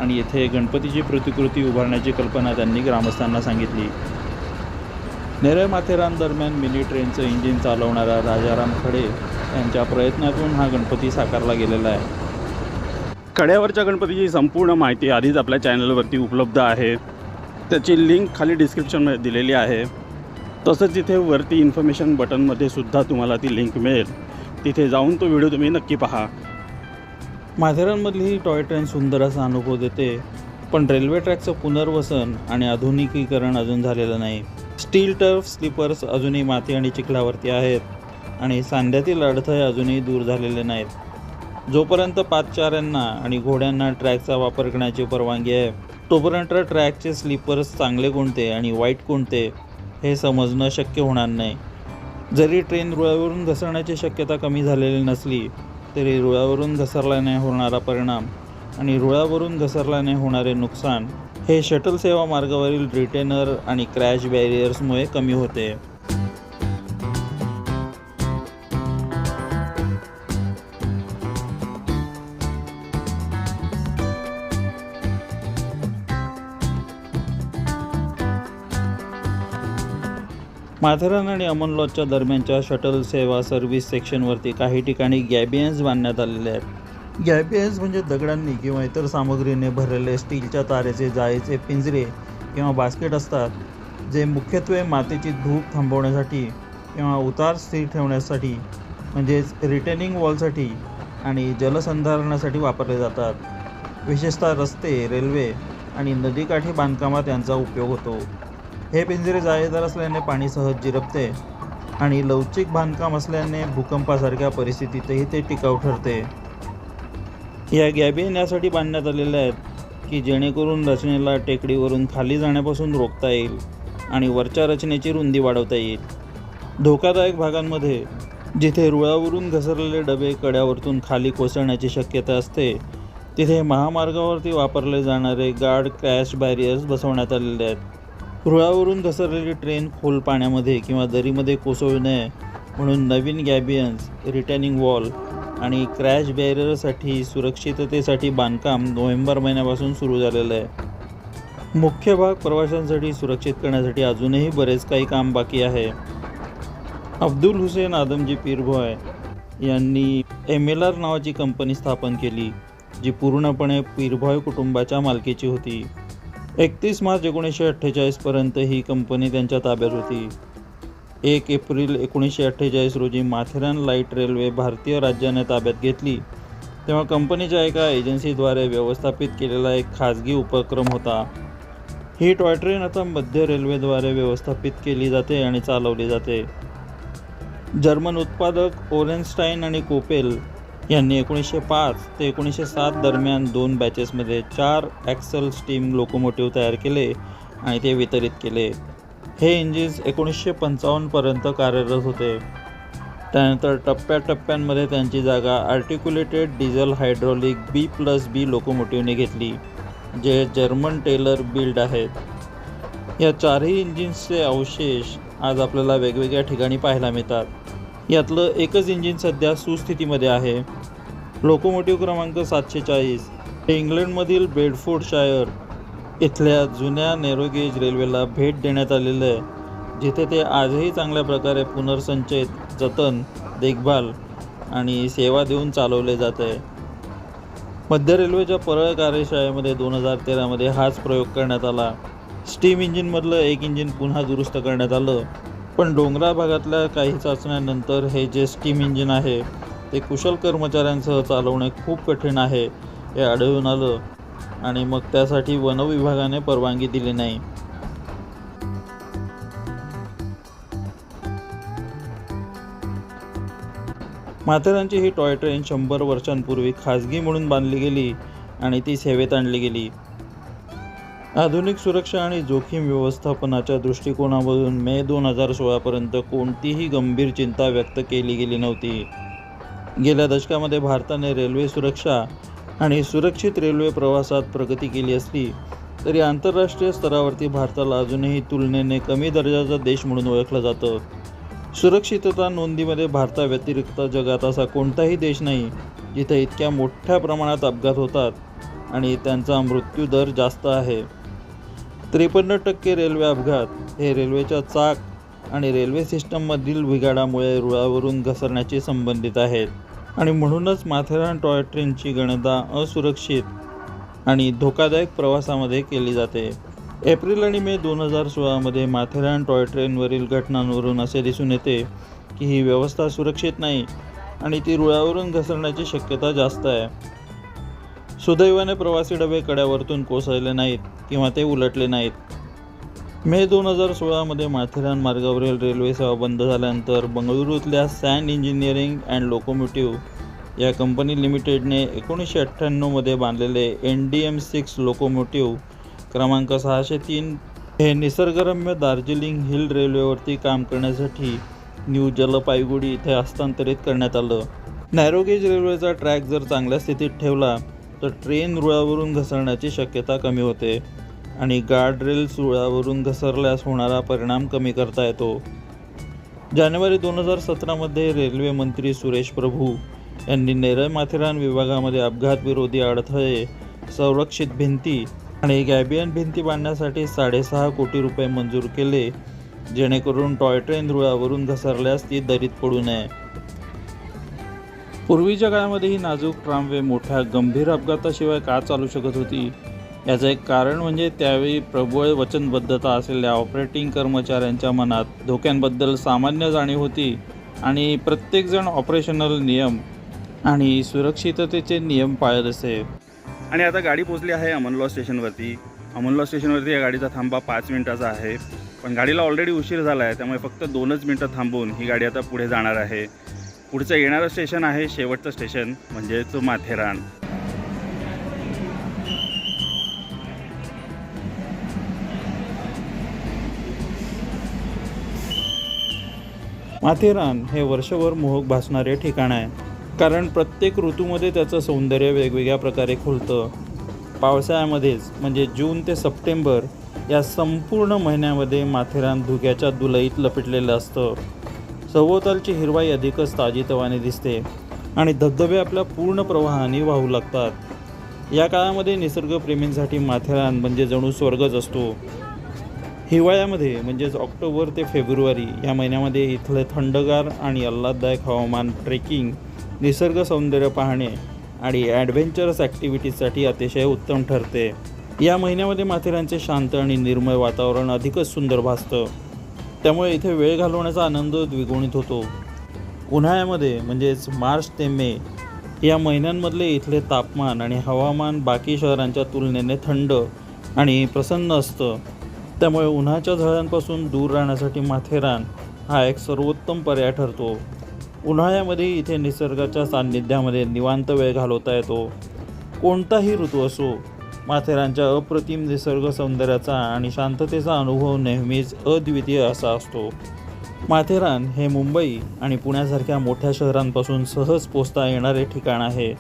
आणि येथे गणपतीची प्रतिकृती उभारण्याची कल्पना त्यांनी ग्रामस्थांना सांगितली. नेरळ माथेरान दरम्यान मिनी ट्रेनचं इंजिन चालवणारा राजाराम खडे यांच्या प्रयत्नातून हा गणपती साकारला गेलेला आहे. कड्यावरच्या गणपतीची संपूर्ण माहिती आधीच आपल्या चॅनलवरती उपलब्ध आहे. त्याची लिंक खाली डिस्क्रिप्शनमध्ये दिलेली आहे. तसंच तिथे वरती इन्फॉर्मेशन बटनमध्ये सुद्धा तुम्हाला ती लिंक मिळेल. तिथे जाऊन तो व्हिडिओ तुम्ही नक्की पहा. माथेरानमधली ही टॉय ट्रेन सुंदर असा अनुभव देते, पण रेल्वे ट्रॅकचं पुनर्वसन आणि आधुनिकीकरण अजून झालेलं नाही. स्टील टर्फ स्लीपर्स अजूनही माती आणि चिखलावरती आहेत आणि सांध्यातील अडथळे अजूनही दूर झालेले नाहीत. जोपर्यंत पादचाऱ्यांना आणि घोड्यांना ट्रॅकचा वापर करण्याची परवानगी आहे तोपर्यंत ट्रॅकचे स्लीपर्स चांगले कोणते आणि वाईट कोणते हे समजणं शक्य होणार नाही. जरी ट्रेन रुळावरून घसरण्याची शक्यता कमी झालेली नसली तरी रुळावरून घसरल्याने होणारा परिणाम आणि रुळावरून घसरल्याने होणारे नुकसान हे शटल सेवा मार्गावरील रिटेनर आणि क्रॅश बॅरियर्समुळे कमी होते. माथेरान आणि अमन लॉजच्या दरम्यानच्या शटल सेवा सर्व्हिस सेक्शनवरती काही ठिकाणी गॅबियन्स बांधण्यात आलेले आहेत. गॅबियन्स म्हणजे दगडांनी किंवा इतर सामग्रीने भरलेले स्टीलच्या तारेचे जाळीचे पिंजरे किंवा बास्केट असतात, जे मुख्यत्वे मातीची धूप थांबवण्यासाठी किंवा उतार स्थिर ठेवण्यासाठी म्हणजेच रिटेनिंग वॉलसाठी आणि जलसंधारणासाठी वापरले जातात. विशेषतः रस्ते, रेल्वे आणि नदीकाठी बांधकामात यांचा उपयोग होतो. हे पिंजरे जाळीदार असल्याने पाणी सहज जिरपते आणि लवचिक बांधकाम असल्याने भूकंपासारख्या परिस्थितीतही ते टिकाऊ ठरते. या गॅबियन यासाठी बांधण्यात आलेल्या आहेत की जेणेकरून रचनेला टेकडीवरून खाली जाण्यापासून रोखता येईल आणि वरच्या रचनेची रुंदी वाढवता येईल. धोकादायक भागांमध्ये जिथे रुळावरून घसरलेले डबे कड्यावरतून खाली कोसळण्याची शक्यता असते, तिथे महामार्गावरती वापरले जाणारे गार्ड क्रॅश बॅरियर्स बसवण्यात आलेले आहेत. रुळावरून घसरलेली ट्रेन खोल पाण्यामध्ये किंवा दरीमध्ये कोसळू नये म्हणून नवीन गॅबियन्स, रिटेनिंग वॉल आणि क्रॅश बॅरियरसाठी सुरक्षिततेसाठी बांधकाम नोव्हेंबर महिन्यापासून सुरू झालेलं आहे. मुख्य भाग प्रवाशांसाठी सुरक्षित करण्यासाठी अजूनही बरेच काही काम बाकी आहे. अब्दुल हुसेन आदमजी पीरभॉय यांनी MLR नावाची कंपनी स्थापन केली, जी पूर्णपणे पीरभॉय कुटुंबाच्या मालकीची होती. 31 मार्च 1948 पर्यंत ही कंपनी त्यांच्या ताब्यात होती. 1 एप्रिल 1948 रोजी माथेरान लाईट रेल्वे भारतीय राज्याने ताब्यात घेतली, तेव्हा कंपनीच्या एका एजन्सीद्वारे व्यवस्थापित केलेला एक खाजगी उपक्रम होता. ही टॉय ट्रेन आता मध्य रेल्वेद्वारे व्यवस्थापित केली जाते आणि चालवली जाते. जर्मन उत्पादक ओरेनस्टाईन आणि कोपेल यांनी 1905 ते 1907 दरम्यान 2 बॅचेसमध्ये 4 ॲक्सल स्टीम लोकोमोटिव्ह तयार केले आणि ते वितरित केले. हे इंजिन्स 1955 पर्यंत कार्यरत होते. त्यानंतर टप्प्याटप्प्यांमध्ये त्यांची जागा आर्टिक्युलेटेड डिझेल हायड्रॉलिक B+B लोकोमोटिव्हने घेतली, जे जर्मन टेलर बिल्ड आहेत. या 4ही इंजिन्सचे अवशेष आज आपल्याला वेगवेगळ्या ठिकाणी पाहायला मिळतात. यातलं एकच इंजिन सध्या सुस्थितीमध्ये आहे. लोकोमोटिव्ह क्रमांक 740 हे इंग्लंडमधील बेडफोर्डशायर इथल्या जुन्या नॅरोगेज रेल्वेला भेट देण्यात आलेलं आहे, जिथे ते आजही चांगल्या प्रकारे पुनर्संचयित, जतन, देखभाल आणि सेवा देऊन चालवले जात आहे. मध्य रेल्वेच्या परळ कार्यशाळेमध्ये 2013मध्ये हाच प्रयोग करण्यात आला. स्टीम इंजिनमधलं एक इंजिन पुन्हा दुरुस्त करण्यात आलं, पण डोंगराळ भागातल्या काही चाचण्यांनंतर हे जे स्टीम इंजिन आहे ते कुशल कर्मचाऱ्यांसह चालवणे खूप कठीण आहे हे आढळून आलं आणि मग त्यासाठी वन विभागाने परवानगी दिली नाही. माथेरानची ही टॉय ट्रेन 100 वर्षांपूर्वी खाजगी म्हणून बांधली गेली आणि ती सेवेत आणली गेली. आधुनिक सुरक्षा आणि जोखीम व्यवस्थापनाच्या दृष्टिकोनामधून मे 2016पर्यंत कोणतीही गंभीर चिंता व्यक्त केली गेली नव्हती. गेल्या दशकामध्ये भारताने रेल्वे सुरक्षा आणि सुरक्षित रेल्वे प्रवासात प्रगती केली असली तरी आंतरराष्ट्रीय स्तरावरती भारताला अजूनही तुलनेने कमी दर्जाचा देश म्हणून ओळखलं जातं. सुरक्षितता नोंदीमध्ये भारताव्यतिरिक्त जगात असा कोणताही देश नाही जिथे इतक्या मोठ्या प्रमाणात अपघात होतात आणि त्यांचा मृत्यू दर जास्त आहे. 53% रेल्वे अपघात हे रेल्वेच्या चाक आणि रेल्वे सिस्टममधील बिघाडामुळे रुळावरून घसरण्याशी संबंधित आहेत आणि म्हणूनच माथेरान टॉय ट्रेनची गणना असुरक्षित आणि धोकादायक प्रवासामध्ये केली जाते. एप्रिल आणि मे 2016मध्ये माथेरान टॉय ट्रेनवरील घटनांवरून असे दिसून येते की ही व्यवस्था सुरक्षित नाही आणि ती रुळावरून घसरण्याची शक्यता जास्त आहे. सुदैवाने प्रवासी डबे कड्यावरतून कोसळले नाहीत किंवा ते उलटले नाहीत. मे 2016मध्ये माथेरान मार्गावरील रेल्वे सेवा बंद झाल्यानंतर बंगळुरूतल्या सँड इंजिनिअरिंग अँड लोकोमोटिव्ह या कंपनी लिमिटेडने 1998मध्ये बांधलेले NDM6 लोकोमोटिव्ह क्रमांक 603 हे निसर्गरम्य दार्जिलिंग हिल रेल्वेवरती काम करण्यासाठी न्यू जलपायगुडी इथे हस्तांतरित करण्यात आलं. नॅरोगेज रेल्वेचा ट्रॅक जर चांगल्या स्थितीत ठेवला तर ट्रेन रुळावरून घसरण्याची शक्यता कमी होते आणि गार्डरेल्स रुळावरून घसरल्यास होणारा परिणाम कमी करता येतो. जानेवारी 2017मध्ये रेल्वे मंत्री सुरेश प्रभू यांनी नेरळ माथेरान विभागामध्ये अपघातविरोधी अडथळे, संरक्षित भिंती आणि गॅबियन भिंती बांधण्यासाठी 6.5 कोटी रुपये मंजूर केले, जेणेकरून टॉय ट्रेन रुळावरून घसरल्यास ती दरीत पडू नये. पूर्वीच्या काळामध्ये ही नाजूक ट्रामवे मोठ्या गंभीर अपघाताशिवाय का चालू शकत होती, याचं एक कारण म्हणजे त्यावेळी प्रबळ वचनबद्धता असलेल्या ऑपरेटिंग कर्मचाऱ्यांच्या मनात धोक्यांबद्दल सामान्य जाणीव होती आणि प्रत्येकजण ऑपरेशनल नियम आणि सुरक्षिततेचे नियम पाळत असे. आणि आता गाडी पोचली आहे अमनलॉ स्टेशनवरती. अमनलॉ स्टेशनवरती या गाडीचा थांबा 5 मिनिटाचा आहे, पण गाडीला ऑलरेडी उशीर झाला आहे, त्यामुळे फक्त 2च मिनटं थांबून ही गाडी आता पुढे जाणार आहे. पुढचं येणारं स्टेशन आहे शेवटचं स्टेशन म्हणजेच माथेरान. माथेरान हे वर्षभर मोहक भासणारे ठिकाण आहे, कारण प्रत्येक ऋतूमध्ये त्याचं सौंदर्य वेगवेगळ्या प्रकारे खुलतं. पावसाळ्यामध्येच म्हणजे जून ते सप्टेंबर या संपूर्ण महिन्यामध्ये माथेरान धुक्याच्या दुलईत लपेटलेलं असतं. सभोवतालची हिरवाई अधिकच ताजीतवाने दिसते आणि धबधबे आपल्या पूर्ण प्रवाहाने वाहू लागतात. या काळामध्ये निसर्गप्रेमींसाठी माथेरान म्हणजे जणू स्वर्गच असतो. हिवाळ्यामध्ये म्हणजेच ऑक्टोबर ते फेब्रुवारी या महिन्यामध्ये इथले थंडगार आणि आल्हाददायक हवामान ट्रेकिंग, निसर्ग सौंदर्य पाहणे आणि ॲडव्हेंचरस ॲक्टिव्हिटीजसाठी अतिशय उत्तम ठरते. या महिन्यामध्ये माथेरानचे शांत आणि निर्मळ वातावरण अधिकच सुंदर भासतं, त्यामुळे इथे वेळ घालवण्याचा आनंद द्विगुणित होतो. उन्हाळ्यामध्ये म्हणजेच मार्च ते मे या महिन्यांमधले इथले तापमान आणि हवामान बाकी शहरांच्या तुलनेने थंड आणि प्रसन्न असतं, त्यामुळे उन्हाच्या झळांपासून दूर राहण्यासाठी माथेरान हा एक सर्वोत्तम पर्याय ठरतो. उन्हाळ्यामध्ये इथे निसर्गाच्या सान्निध्यामध्ये निवांत वेळ घालवता येतो. कोणताही ऋतू असो, माथेरानच्या अप्रतिम निसर्ग सौंदर्याचा आणि शांततेचा अनुभव नेहमीच अद्वितीय असा असतो. माथेरान हे मुंबई आणि पुण्यासारख्या मोठ्या शहरांपासून सहज पोचता येणारे ठिकाण आहे.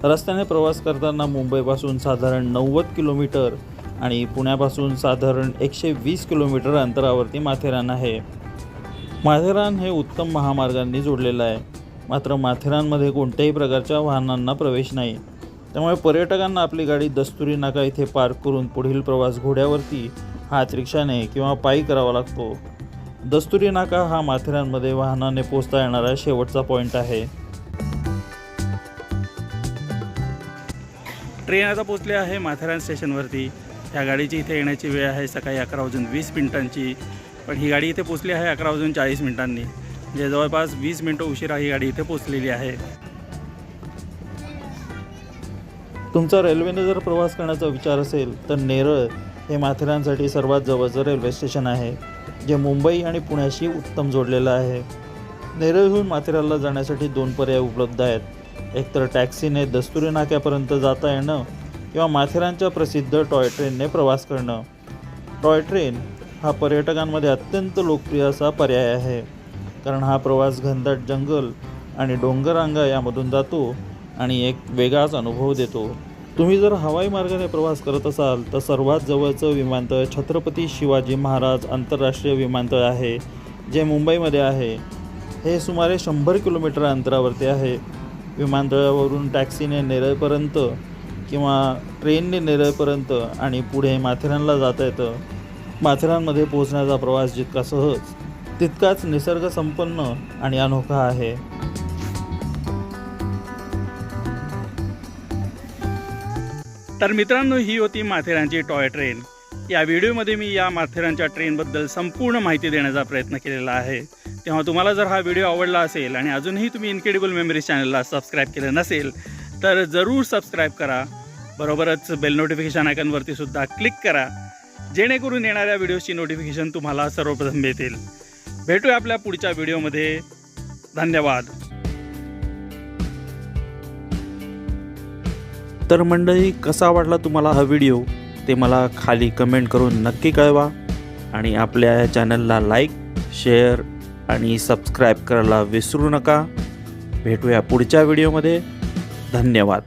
रस्त्याने प्रवास करताना मुंबईपासून साधारण 90 किलोमीटर आणि पुण्यापासून साधारण 120 किलोमीटर अंतरावरती माथेरान आहे. माथेरान हे उत्तम महामार्गांनी जोडलेलं आहे, मात्र माथेरानमध्ये कोणत्याही प्रकारच्या वाहनांना प्रवेश नाही. त्यामुळे पर्यटकांना आपली गाडी दस्तुरी नाका इथे पार्क करून पुढील प्रवास घोड्यावरती, हात रिक्षाने किंवा पायी करावा लागतो. दस्तुरी नाका हा माथेरानमध्ये वाहनाने पोचता येणारा शेवटचा पॉईंट आहे. ट्रेन आता पोचली आहे माथेरान स्टेशनवरती. ह्या गाडीची इथे येण्याची वेळ आहे सकाळी 11:20 पण ही गाडी इथे पोचली आहे 11:40 म्हणजे जवळपास 20 मिनटं उशिरा ही गाडी इथे पोचलेली आहे. तुमचा रेल्वेने जर प्रवास करण्याचा विचार असेल तर नेरळ हे माथेरानसाठी सर्वात जवळचं रेल्वे स्टेशन आहे, जे मुंबई आणि पुण्याशी उत्तम जोडलेलं आहे. नेरळहून माथेरानला जाण्यासाठी 2 पर्याय उपलब्ध आहेत. एकतर टॅक्सीने दस्तुरी नाक्यापर्यंत जाता येणं किंवा माथेरानच्या प्रसिद्ध टॉय ट्रेनने प्रवास करणं. टॉय ट्रेन हा पर्यटकांमध्ये अत्यंत लोकप्रिय असा पर्याय आहे, कारण हा प्रवास घनदाट जंगल आणि डोंगररांगा यामधून जातो आणि एक वेगळाच अनुभव देतो. तुम्ही जर हवाई मार्गाने प्रवास करत असाल तर सर्वात जवळचं विमानतळ छत्रपती शिवाजी महाराज आंतरराष्ट्रीय विमानतळ आहे, जे मुंबईमध्ये आहे. हे सुमारे 100 किलोमीटर अंतरावरती आहे. विमानतळावरून टॅक्सीने नेरळपर्यंत किंवा ट्रेनने नेरळपर्यंत आणि पुढे माथेरानला जाता येतं. माथेरानमध्ये पोहोचण्याचा प्रवास जितका सहज तितकाच निसर्गसंपन्न आणि अनोखा आहे. तर मित्रांनो, ही होती माथेरानची टॉय ट्रेन. या व्हिडिओमध्ये मी या माथेरानच्या ट्रेनबद्दल संपूर्ण माहिती देण्याचा प्रयत्न केलेला आहे. तेव्हा तुम्हाला जर हा व्हिडिओ आवडला असेल आणि अजूनही तुम्ही इनक्रेडिबल मेमरीज चॅनलला सबस्क्राईब केलं नसेल तर जरूर सबस्क्राईब करा. बरोबरच बेल नोटिफिकेशन आयकॉनवरती सुद्धा क्लिक करा, जेणेकरून येणाऱ्या व्हिडिओची नोटिफिकेशन तुम्हाला सर्वप्रथम मिळतील. भेटूया आपल्या पुढच्या व्हिडिओमध्ये. धन्यवाद. तर मंडळी, कसा वाटला तुम्हाला हा व्हिडिओ ते मला खाली कमेंट करून नक्की कळवा आणि आपल्या या चॅनलला लाईक, शेअर आणि सबस्क्राईब करायला विसरू नका. भेटूया पुढच्या व्हिडिओमध्ये. धन्यवाद.